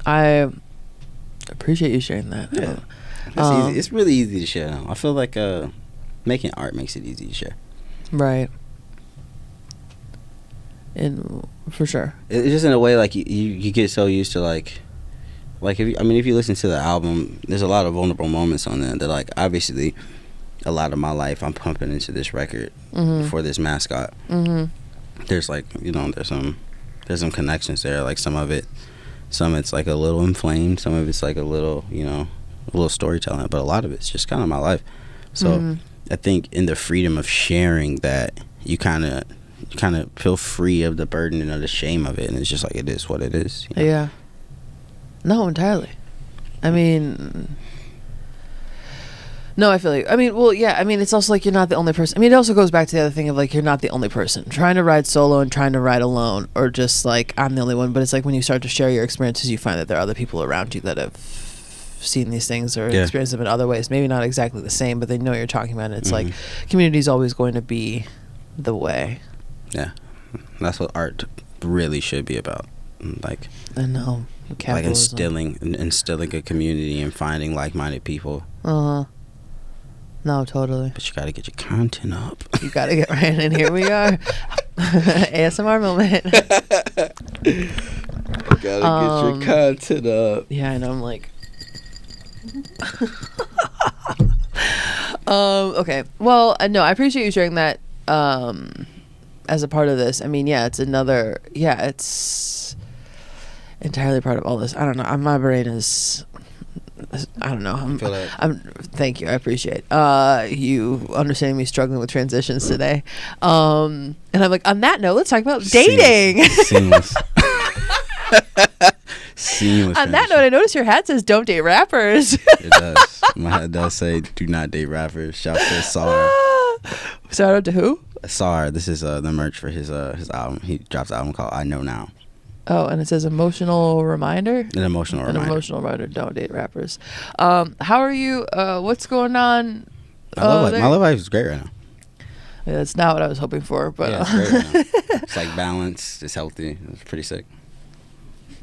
I appreciate you sharing that. Yeah, it's easy. It's really easy to share now. I feel like making art makes it easy to share. Right. And for sure. It's just in a way like you get so used to like if you listen to the album, there's a lot of vulnerable moments on there that like obviously a lot of my life I'm pumping into this record for this Mascot. There's like there's some connections there. Like some it's like a little inflamed, some of it's like a little storytelling, but a lot of it's just kind of my life. So I think in the freedom of sharing that, you kind of feel free of the burden and of the shame of it, and it's just like it is what it is. Yeah. No, entirely. I mean, no, I feel like, it's also like you're not the only person. I mean, it also goes back to the other thing of like, you're not the only person trying to ride solo and trying to ride alone, or just like, I'm the only one. But it's like when you start to share your experiences, you find that there are other people around you that have seen these things or experienced them in other ways. Maybe not exactly the same, but they know what you're talking about. And it's like, community is always going to be the way. Yeah. That's what art really should be about. Like, I know. Like instilling a community and finding like-minded people. No, totally. But you gotta get your content up. You gotta get right, and here we are. ASMR moment. Gotta get your content up. Yeah, I know. I'm like, okay. Well, no, I appreciate you sharing that as a part of this. I mean, yeah, it's entirely part of all this. I don't know. My brain is, I don't know. Thank you. I appreciate you understanding me struggling with transitions today. And I'm like, on that note, let's talk about dating. Seamless. Seamless. On that note, I noticed your hat says "Don't date rappers." It does. My hat does say "Do not date rappers." Shout out to Sar. Shout out to who? Sar. This is the merch for his album. He drops an album called "I Know Now." Oh, and it says emotional reminder. An emotional reminder. An emotional reminder. Don't date rappers. How are you? What's going on? My love life is great right now. Yeah, that's not what I was hoping for, but yeah, it's great right now. It's like balanced. It's healthy. It's pretty sick.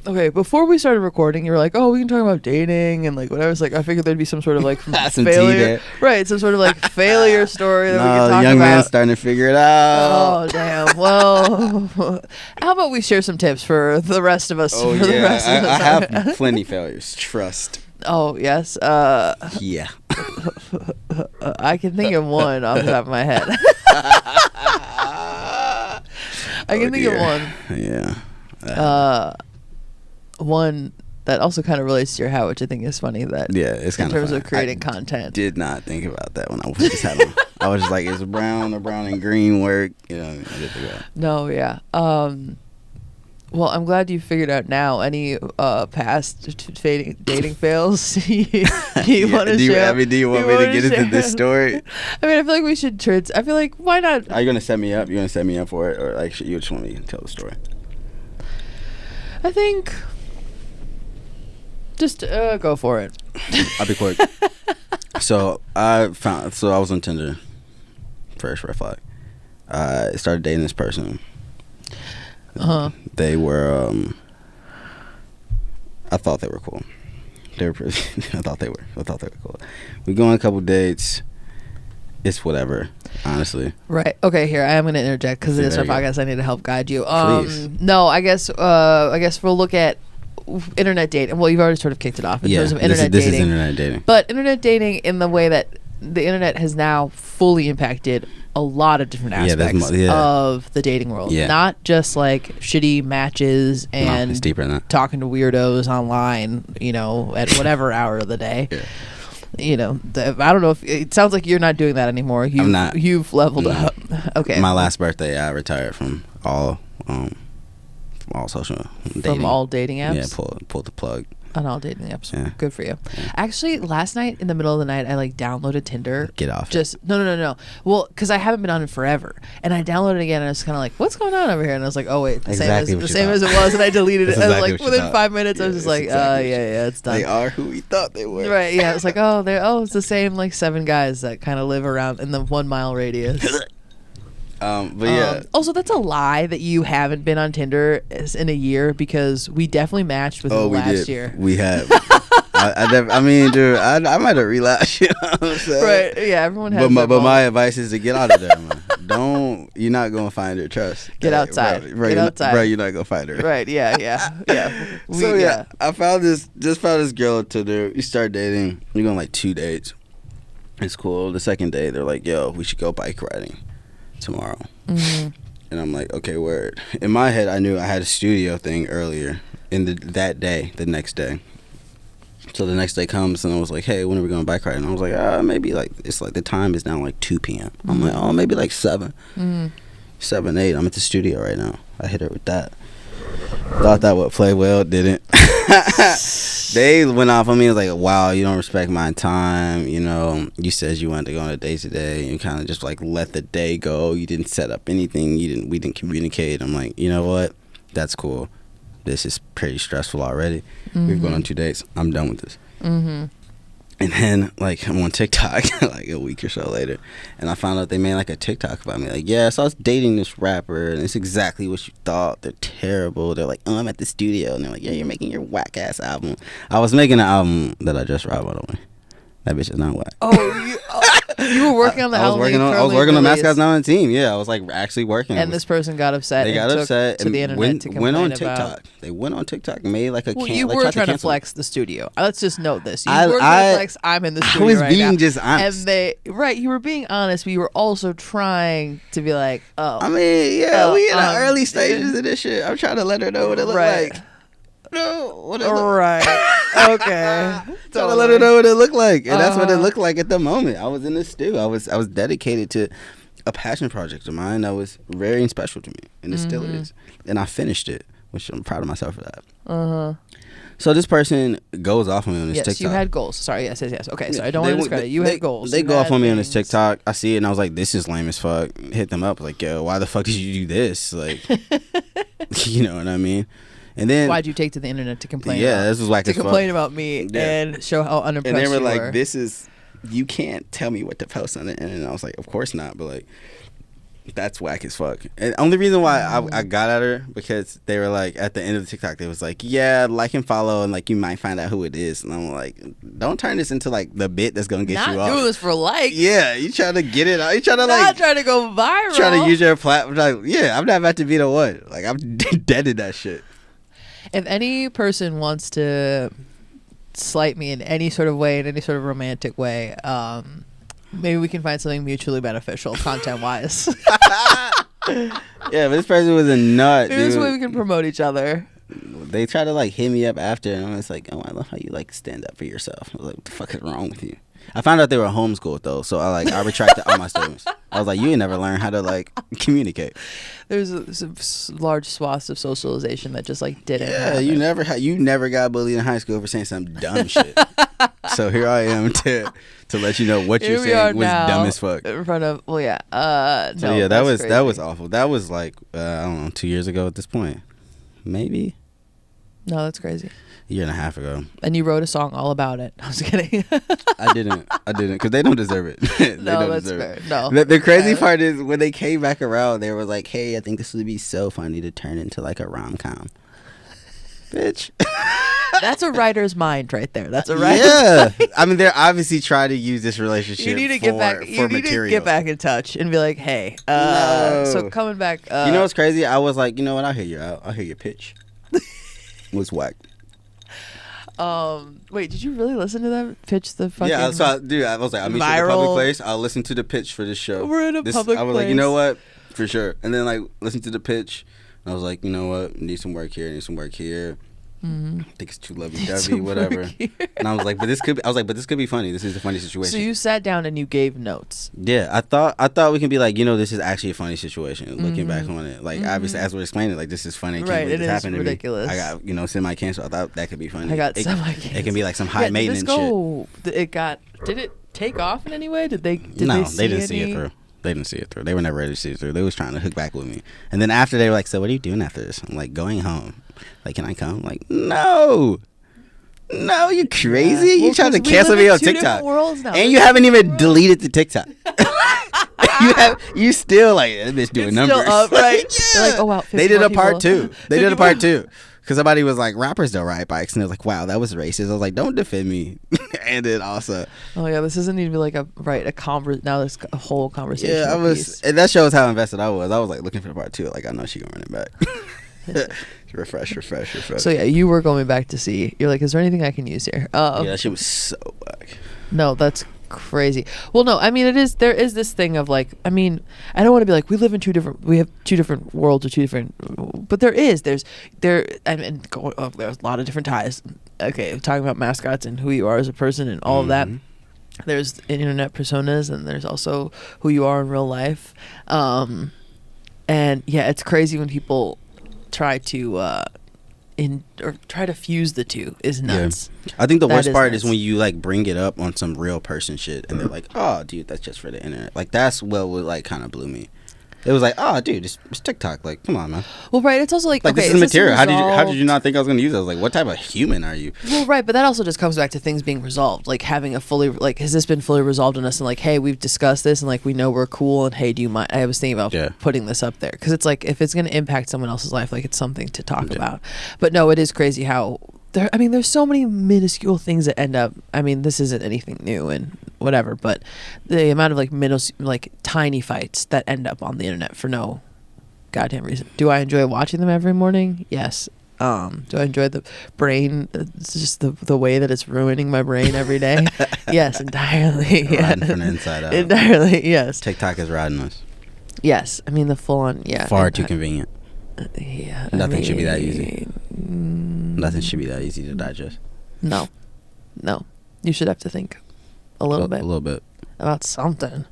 Okay, before we started recording, you were like, "Oh, we can talk about dating," and like what I was like, I figured there'd be some sort of like some failure, right? Some sort of like failure story that we could talk about. The young man's starting to figure it out. Oh damn! Well, how about we share some tips for the rest of us? Oh yeah, I have plenty failures. Trust. Oh yes. Yeah. I can think of one off the top of my head. I can think of one. Yeah. One that also kind of relates to your hat, which I think is funny. That it's kind in terms of of creating content. Did not think about that when I put this hat on. I was just like, is brown and green work? You know, I didn't think about it. No, yeah. Well, I'm glad you figured out now. Any past dating fails you want to share? Do you want me to get into this story? I mean, I feel like we should. I feel like why not? Are you gonna set me up? You gonna set me up for it, or like you just want me to tell the story? I think just go for it. I'll be quick. So I was on Tinder. First red flag. I started dating this person. They were I thought they were cool. They were pretty I thought they were cool. We go on a couple dates. It's whatever, honestly. Right. Okay, here I am going to interject because it is our podcast. I need to help guide you. Please. No, I guess we'll look at internet dating. Well, you've already sort of kicked it off in terms of internet dating. This is internet dating. But internet dating in the way that the internet has now fully impacted a lot of different aspects of the dating world. Yeah. Not just like shitty matches and it's deeper than that. Talking to weirdos online, at whatever hour of the day. Yeah. I don't know if it sounds like you're not doing that anymore. I'm not. You've leveled up. Okay. My last birthday, I retired from all social dating. From all dating apps? Yeah, pulled the plug. On all dating apps. Yeah. Good for you. Yeah. Actually, last night in the middle of the night, I downloaded Tinder. Get off. No. Well, because I haven't been on it forever, and I downloaded it again, and I was kind of like, "What's going on over here?" And I was like, "Oh wait, the same as it was," and I deleted it. And within 5 minutes, I was just like, yeah, it's done. They are who we thought they were. Right? Yeah. It's like, it's the same 7 guys that kind of live around in the 1 mile radius. But yeah. Also, that's a lie that you haven't been on Tinder in a year because we definitely matched with last year. We have. I mean, dude, I might have relapsed. You know what I'm saying? Right? Yeah, everyone has. But my advice is to get out of there, man. You're not gonna find her. Trust. Get outside. Bro, get outside. Bro, you're not gonna find her. Right? Yeah. I found this girl on Tinder. We start dating. We go on 2 dates. It's cool. The second day, they're like, "Yo, we should go bike riding tomorrow." Mm-hmm. And I'm like, okay, word. In my head, I knew I had a studio thing earlier the next day. So the next day comes and I was like, hey, when are we going bike riding? And I was like, maybe it's the time is now 2 p.m. I'm like, maybe 7. 7, 8. I'm at the studio right now. I hit her with that. Thought that would play well, didn't. They went off on me. It was like, wow, you don't respect my time. You said you wanted to go on a date today. You kind of just let the day go. You didn't set up anything. We didn't communicate. I'm like, you know what? That's cool. This is pretty stressful already. We've gone on 2 dates. I'm done with this. Mm-hmm. And then, I'm on TikTok, a week or so later, and I found out they made, a TikTok about me. So I was dating this rapper, and it's exactly what you thought. They're terrible. They're like, I'm at the studio. And they're like, yeah, you're making your whack-ass album. I was making an album that I just wrote, by the way. That bitch is not whack. You were working on the album. I was working on Mascot's now on the team. Yeah, I was actually working. And this person got upset. They got upset to the internet to complain went on about. TikTok. They went on TikTok and made you were trying to flex the studio. Let's just note this. You were trying to flex. I'm in the studio. I was being just honest. And you were being honest, but you were also trying to be like, oh. I mean, yeah, we in the early stages of this shit. I'm trying to let her know what it looked like. No, what it looked like. Right. Okay. Trying to let her know what it looked like, and that's what it looked like at the moment. I was in the stew. I was dedicated to a passion project of mine that was very special to me, and it still is. And I finished it, which I'm proud of myself for that. So this person goes off on me on this yes, TikTok. You had goals. Sorry, yes. Okay, so I don't They- want to discredit. You they- had goals. They You go off had on me on this things. TikTok. I see it and I was like, this is lame as fuck. Hit them up like, yo, why the fuck did you do this? Like, you know what I mean? And then Why'd you take to the internet to complain? Yeah, this was whack as fuck. To complain about me and show how unimpressed And they were you like, were. this is, you can't tell me what to post on the internet. And I was like, of course not. But like, that's whack as fuck. And the only reason why I got at her, because they were like, at the end of the TikTok, they was like, yeah, like and follow, and like you might find out who it is. And I'm like, don't turn this into like the bit that's gonna get not you off. Not doing this for likes. Yeah, you trying to get it out. You trying to not like trying to go viral. Trying to use your platform. Like, yeah, I'm not about to be the one. Like, I'm dead in that shit. If any person wants to slight me in any sort of way, in any sort of romantic way, maybe we can find something mutually beneficial content-wise. Yeah, but this person was a nut, Maybe this dude. way we can promote each other. They try to like hit me up after, and I was like, oh, I love how you like stand up for yourself. I was like, what the fuck is wrong with you? I found out they were homeschooled though, so I retracted all my statements. I was like, you ain't never learned how to like communicate. There's some large swaths of socialization that just like didn't. Yeah, happen. you never got bullied in high school for saying some dumb shit. So here I am to let you know what Here you're we saying are was now in front of. In front of So no, yeah, that was crazy. awful. That was like I don't know, 2 years ago at this point, maybe No, that's crazy. a year and a half ago. And you wrote a song all about it. I was kidding. I didn't, because they don't deserve it. They No, don't that's deserve fair. it. No. The crazy part is when they came back around, they were like, "Hey, I think this would be so funny to turn into like a rom-com." Bitch. That's a writer's mind right there. That's a writer. Yeah, I mean, they're obviously trying to use this relationship. You need to get back. You need material. to get back in touch and be like, "Hey, No. so coming back." You know what's crazy? I was like, you know what? I'll hear you out. I'll hear your pitch. It was whack. Wait, did you really listen to them pitch the fucking? Yeah, so I was like, I'll meet you in a viral- public place. I'll listen to the pitch for this show. We're in a public I was like, you know place. what? For sure. And then like listen to the pitch. And I was like, you know what? Need some work here. Need some work here. I think it's too lovey-dovey, Some whatever. work here. And I was like, but this could be funny. This is a funny situation. So you sat down and you gave notes. Yeah, I thought we can be like, you know, this is actually a funny situation. Looking back on it, like obviously as we're explaining, like this is funny. I can't Right, believe it this is happened ridiculous. to me. I got semi-canceled. I thought that could be funny. I got it, semi-canceled. It can be like some high maintenance did this go, Did it take off in any way? Did they? No, see they didn't see it through. They didn't see it through. They were never ready to see it through. They was trying to hook back with me. And then after they were like, so what are you doing after this? I'm like, going home. Like, can I come? I'm like, no, you crazy? Yeah. You Well, trying to 'cause we cancel live me in on two TikTok. different worlds now. And you haven't even deleted the TikTok. you still like, that bitch doing It's numbers. still up, right? Yeah. They're like, oh, wow, 50 They did more a part people. two. They did a part two. Because somebody was like, rappers don't ride bikes. And they was like, wow, that was racist. I was like, don't defend me. And then also, Oh yeah, this isn't even like a now there's a whole conversation. yeah, I was, and that shows how invested I was. I was like looking for the part two. Like, I know she gonna run it back. refresh. So yeah, you were going back to see. You're like, is there anything I can use here? Yeah, that shit was so whack. No, that's crazy. Well, no, I mean there is this thing of like, I mean, I don't want to be like we have two different worlds or two different, but there's a lot of different ties. Okay, talking about mascots and who you are as a person and all of that. There's internet personas and there's also who you are in real life. And yeah, it's crazy when people try to try to fuse the two is nuts. Yeah. I think the That worst is part nuts. is when you like bring it up on some real person shit and they're like, oh dude, that's just for the internet. Like that's what would like kind of blew me. It was like, oh dude, it's TikTok. Like, come on, man. Well, right. It's also like Like, okay, this is material. How resolved? did you not think I was gonna use it? I was like, what type of human are you? Well, right, but that also just comes back to things being resolved, like having a fully, like, has this been fully resolved in us? And like, hey, we've discussed this, and like, we know we're cool, and hey, do you mind? I was thinking about putting this up there because it's like if it's going to impact someone else's life, like it's something to talk about. But no, it is crazy how there. I mean, there's so many minuscule things that end up. I mean, this isn't anything new and whatever, but the amount of like tiny fights that end up on the internet for no goddamn reason. Do I enjoy watching them every morning? Yes. Do I enjoy the brain? It's just the way that it's ruining my brain every day. Yes, entirely. Riding from the inside out. Entirely, yes. TikTok is riding us. Yes, I mean the full on. Yeah. Far too convenient. Yeah. Nothing should be that easy. Nothing should be that easy to digest. No. You should have to think a little bit. A little bit. About something.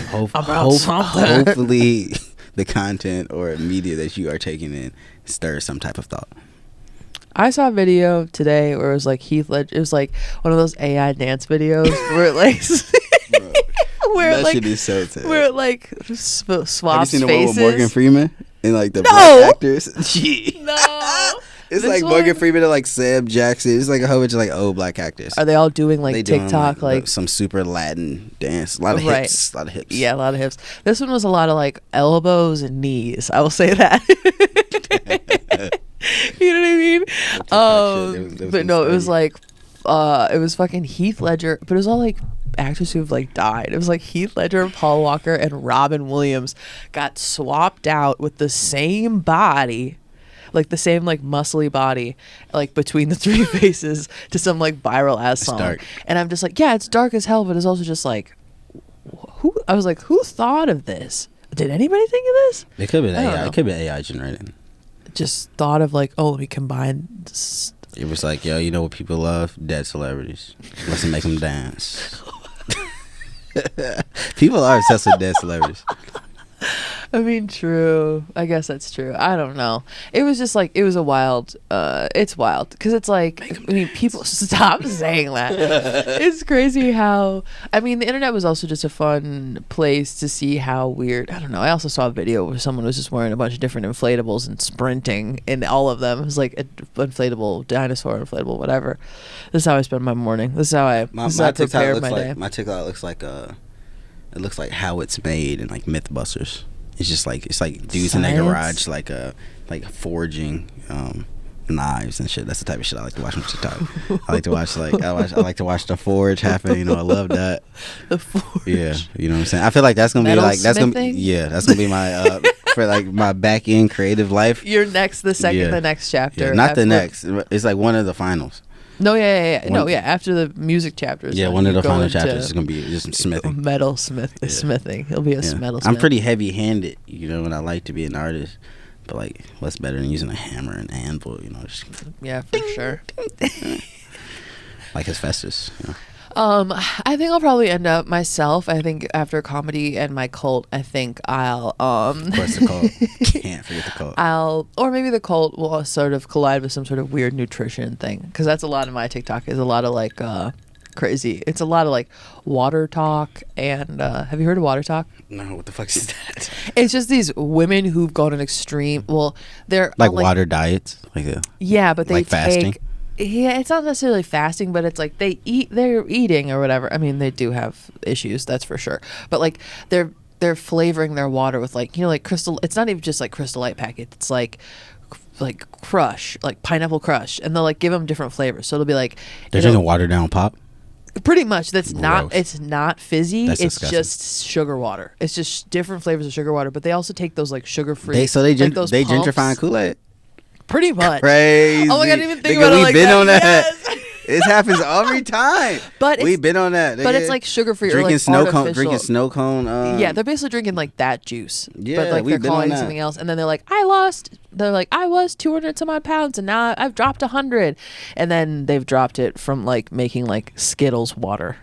Hopefully, the content or media that you are taking in stirs some type of thought. I saw a video today where it was like Heath Ledger. It was like one of those AI dance videos where it like where that it like shit is so terrible. where it like swaps Have you seen the faces. one with Morgan Freeman and like the No! black actors? No. It's This like one? Morgan Freeman and like Sam Jackson. It's like a whole bunch of like old black actors. Are they all doing like They doing, TikTok like some super Latin dance? A lot of Right. hips. A lot of hips. Yeah, a lot of hips. This one was a lot of like elbows and knees. I will say that. You know what I mean? But no, it was like it was fucking Heath Ledger, but it was all like actors who've like died. It was like Heath Ledger, Paul Walker, and Robin Williams got swapped out with the same body, like the same like muscly body, like between the three faces to some like viral ass song. Dark. And I'm just like, yeah, it's dark as hell, but it's also just like, who? I was like, who thought of this? Did anybody think of this? It could be I don't AI. know. It could be AI generated. Just thought of like, oh, let me combine. It was like, yo, you know what people love? Dead celebrities. Let's make them dance. People are obsessed with dead celebrities. I mean, true. I guess that's true. I don't know. It was just like, it was a wild, it's wild. Because it's like, I mean, people, stop saying that. It's crazy how, I mean, the internet was also just a fun place to see how weird, I don't know. I also saw a video where someone was just wearing a bunch of different inflatables and sprinting in all of them. It was like an inflatable dinosaur, inflatable whatever. This is how I spend my morning. This is how I, My this is how I TikTok prepare looks my like day. my TikTok looks like it looks like how it's made in like Mythbusters. It's just like dudes in their Science? garage like forging knives and shit. That's the type of shit I like to watch on TikTok. I like to watch I like to watch the forge happen. You know, I love that. The forge. Yeah, you know what I'm saying. I feel like that's gonna be like that's gonna be my for like my back end creative life. You're next, the Yeah. next chapter. Yeah, not the after- next. It's like one of the finals. No, yeah. One- After the music chapters. Yeah, then one of you the go final into chapters is gonna be just smithing. Yeah. Smithing. He'll be a Yeah. metal smith. I'm pretty heavy handed, you know, and I like to be an artist. But like, what's better than using a hammer and anvil, you know, just Yeah, for sure. like his Festus, you know. I think I'll probably end up myself. I think after comedy and my cult, I think I'll Of course, the cult. Can't forget the cult. or maybe the cult will sort of collide with some sort of weird nutrition thing, because that's a lot of my TikTok is a lot of like crazy. It's a lot of like water talk and have you heard of water talk? No, what the fuck is that? It's just these women who've gone an extreme. Well, they're Like on, water diets, like Yeah, but they like fasting? take. Yeah, it's not necessarily fasting, but it's like they're eating or whatever. I mean, they do have issues, that's for sure. But like they're flavoring their water with like, you know, like crystal. It's not even just like Crystal Light packet. It's like Crush, like pineapple Crush, and they'll like give them different flavors. So it'll be like they're drinking watered down pop. pretty much. That's Gross. not. It's not fizzy. That's it's disgusting. just sugar water. It's just different flavors of sugar water. But they also take those like sugar free. They those gentrifying pumps. Kool-Aid. Pretty much. Crazy. Oh my god, I didn't even think Nigga, about it we like been that. on that. Yes. It happens every time. But we've it's- been on that. But nigga. it's like sugar free or drinking like snow cone. artificial. Drinking snow cone. Yeah, they're basically drinking like that juice. Yeah, but like we've they're been on calling it that. something else, and then they're like, I was 200 some odd pounds, and now I've dropped 100, and then they've dropped it from like making like Skittles water.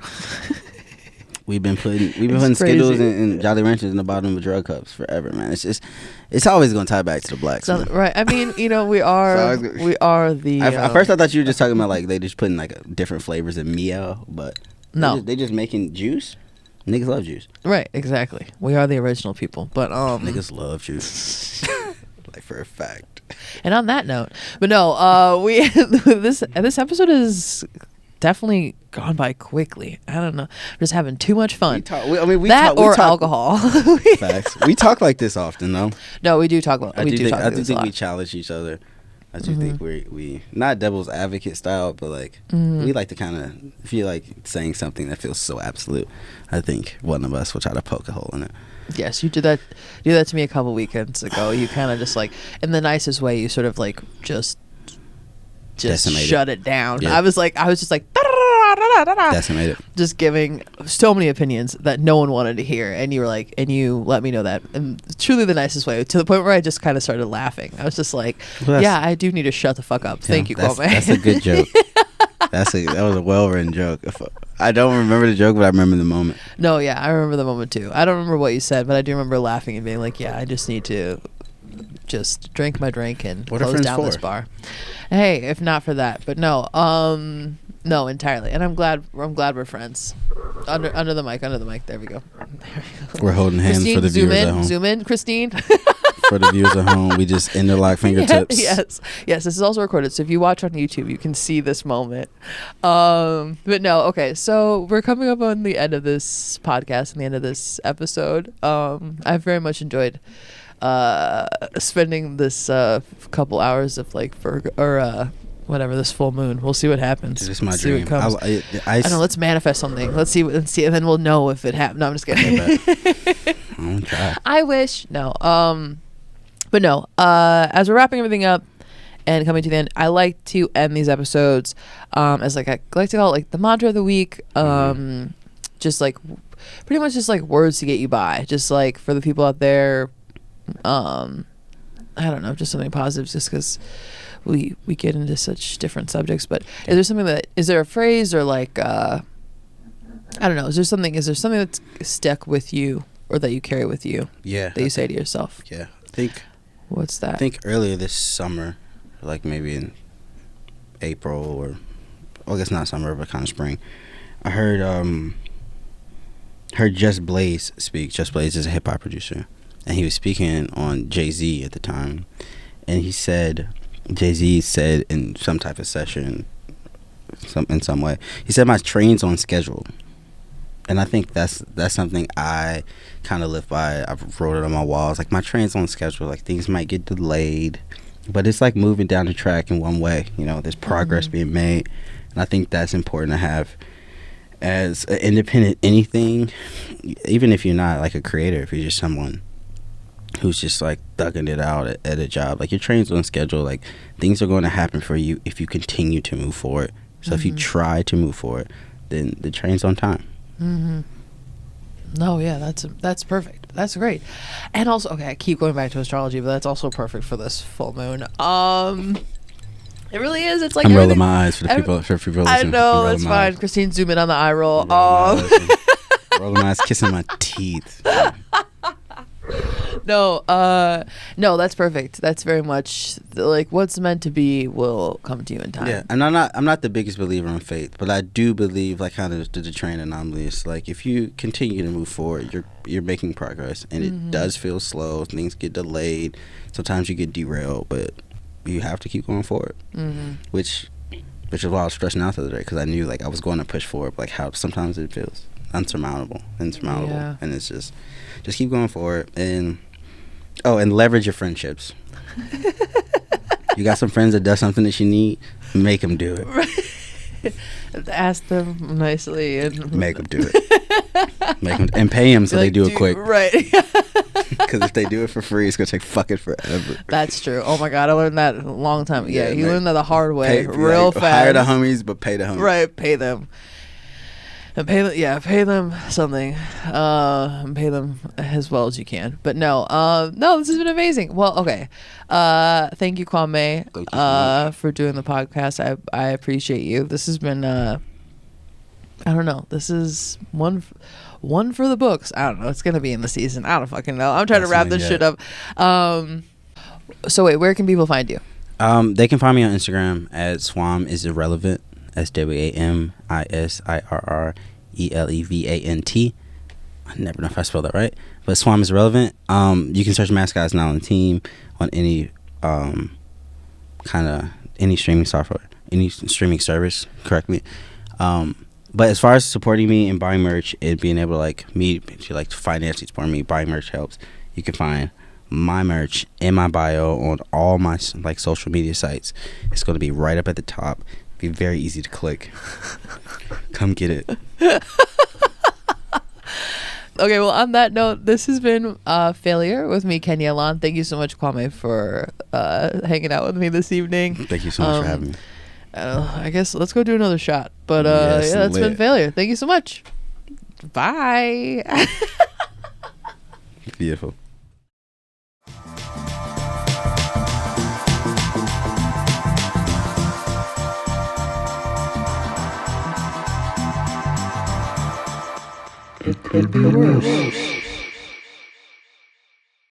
We've been putting It's Skittles crazy. and Jolly Ranchers in the bottom of drug cups forever, man. It's always gonna tie back to the blacks. So, man. right? I mean, you know, we are the. At first, I thought you were just talking about like they just putting like different flavors in Mio, but No. they just making juice. Niggas love juice. right, exactly. We are the original people, but Niggas love juice. Like for a fact. And on that note, but no, we this episode is definitely gone by quickly. I don't know, I'm just having too much fun. We That talk, or alcohol. Facts. We talk like this often, though. No, we do talk about. I We do do think, talk I about do this a think lot. we challenge each other. I do think we not devil's advocate style, but like Mm-hmm. we like to kind of feel like saying something that feels so absolute. I think one of us will try to poke a hole in it. Yes, you did that. You did that to me a couple weekends ago. You kind of just like, in the nicest way, you sort of like just Decimated. shut it down. Yeah. I was just like Decimated. just giving so many opinions that no one wanted to hear, and you were like, and you let me know that, and truly the nicest way, to the point where I just kind of started laughing. I was just like, Well, yeah, I do need to shut the fuck up. Thank you, Kwame. That's a good joke. That was a well-written joke. I don't remember the joke, but I remember the moment. No, yeah, I remember the moment too. I don't remember what you said, but I do remember laughing and being like, yeah, I just need to just drink my drink and What are close friends down for? this bar. Hey, if not for that, but no, no, entirely. And I'm glad we're friends. Under the mic. There we go. We're holding hands Christine, for the viewers at home. Zoom in, Christine. For the viewers at home, we just interlock fingertips. Yes. This is also recorded, so if you watch on YouTube, you can see this moment. But no, okay. So we're coming up on the end of this podcast and the end of this episode. I've very much enjoyed spending this couple hours of like whatever, this full moon. We'll see what happens. This is my see dream. what comes. I know. Let's manifest something. Let's see, and then we'll know if it happened. No, I'm just kidding. I'm gonna try. I wish. No. But no. As we're wrapping everything up and coming to the end, I like to end these episodes as like I like to call it like the mantra of the week. Just like pretty much just like words to get you by. Just like for the people out there. I don't know, just something positive, just because we get into such different subjects. But is there a phrase or like I don't know, is there something that's stuck with you or that you carry with you? Yeah. That you say to yourself? Yeah. What's that? I think earlier this summer, like maybe in April or I guess not summer but kind of spring, I heard Just Blaze speak. Just Blaze is a hip hop producer. And he was speaking on Jay-Z at the time. And Jay-Z said in some type of session, in some way, he said, my train's on schedule. And I think that's something I kind of live by. I've wrote it on my walls. Like, my train's on schedule. Like, things might get delayed. But it's like moving down the track in one way. You know, there's progress being made. And I think that's important to have as an independent anything. Even if you're not, like, a creator, if you're just someone who's just like thugging it out at a job, like your train's on schedule, like things are going to happen for you if you continue to move forward. So if you try to move forward, then the train's on time. No, yeah, that's perfect. That's great. And also, okay, I keep going back to astrology, but that's also perfect for this full moon. It really is. It's like I'm rolling my eyes for the people listening. I know, it's fine. Christine, zoom in on the eye roll. Rolling my eyes, kissing my teeth. No, that's perfect. That's very much like what's meant to be will come to you in time. Yeah, and I'm not the biggest believer in fate, but I do believe, like kind of the train anomaly is like if you continue to move forward, you're making progress, and it does feel slow. Things get delayed. Sometimes you get derailed, but you have to keep going forward. Which is why I was stressing out the other day, because I knew like I was going to push forward, but like how sometimes it feels insurmountable, yeah. And it's just keep going forward and leverage your friendships. You got some friends that does something that you need, make them do it. Ask them nicely and make them do it. Make them and pay them so they do it quick. Right. Because if they do it for free, it's gonna take fucking forever. That's true. Oh my god, I learned that a long time. Yeah, you learned that the hard way, real fast. Hire the homies, but pay the homies. Right, pay them. And pay them something. Pay them as well as you can. But no, this has been amazing. Well, okay. Thank you, Kwame, for doing the podcast. I appreciate you. This has been I don't know. This is one for the books. I don't know. It's gonna be in the season. I don't fucking know. I'm trying to wrap this shit up. So wait, where can people find you? They can find me on Instagram at Swäm is irrelevant. SWAMISIRRELEVANT. I never know if I spelled that right, but Swäm is irrelevant. You can search Mascot Now on the Team on any any streaming software, any streaming service, correctly. But as far as supporting me and buying merch and being able to like financially support me, buying merch helps. You can find my merch in my bio on all my like social media sites. It's going to be right up at the top. Be very easy to click. Come get it. Okay, well, on that note, this has been Failure with me, Kenya Alon. Thank you so much, Kwame, for hanging out with me this evening. Thank you so much for having me. I guess let's go do another shot. But yes, that's been Failure. Thank you so much. Bye. Beautiful. It could be worse.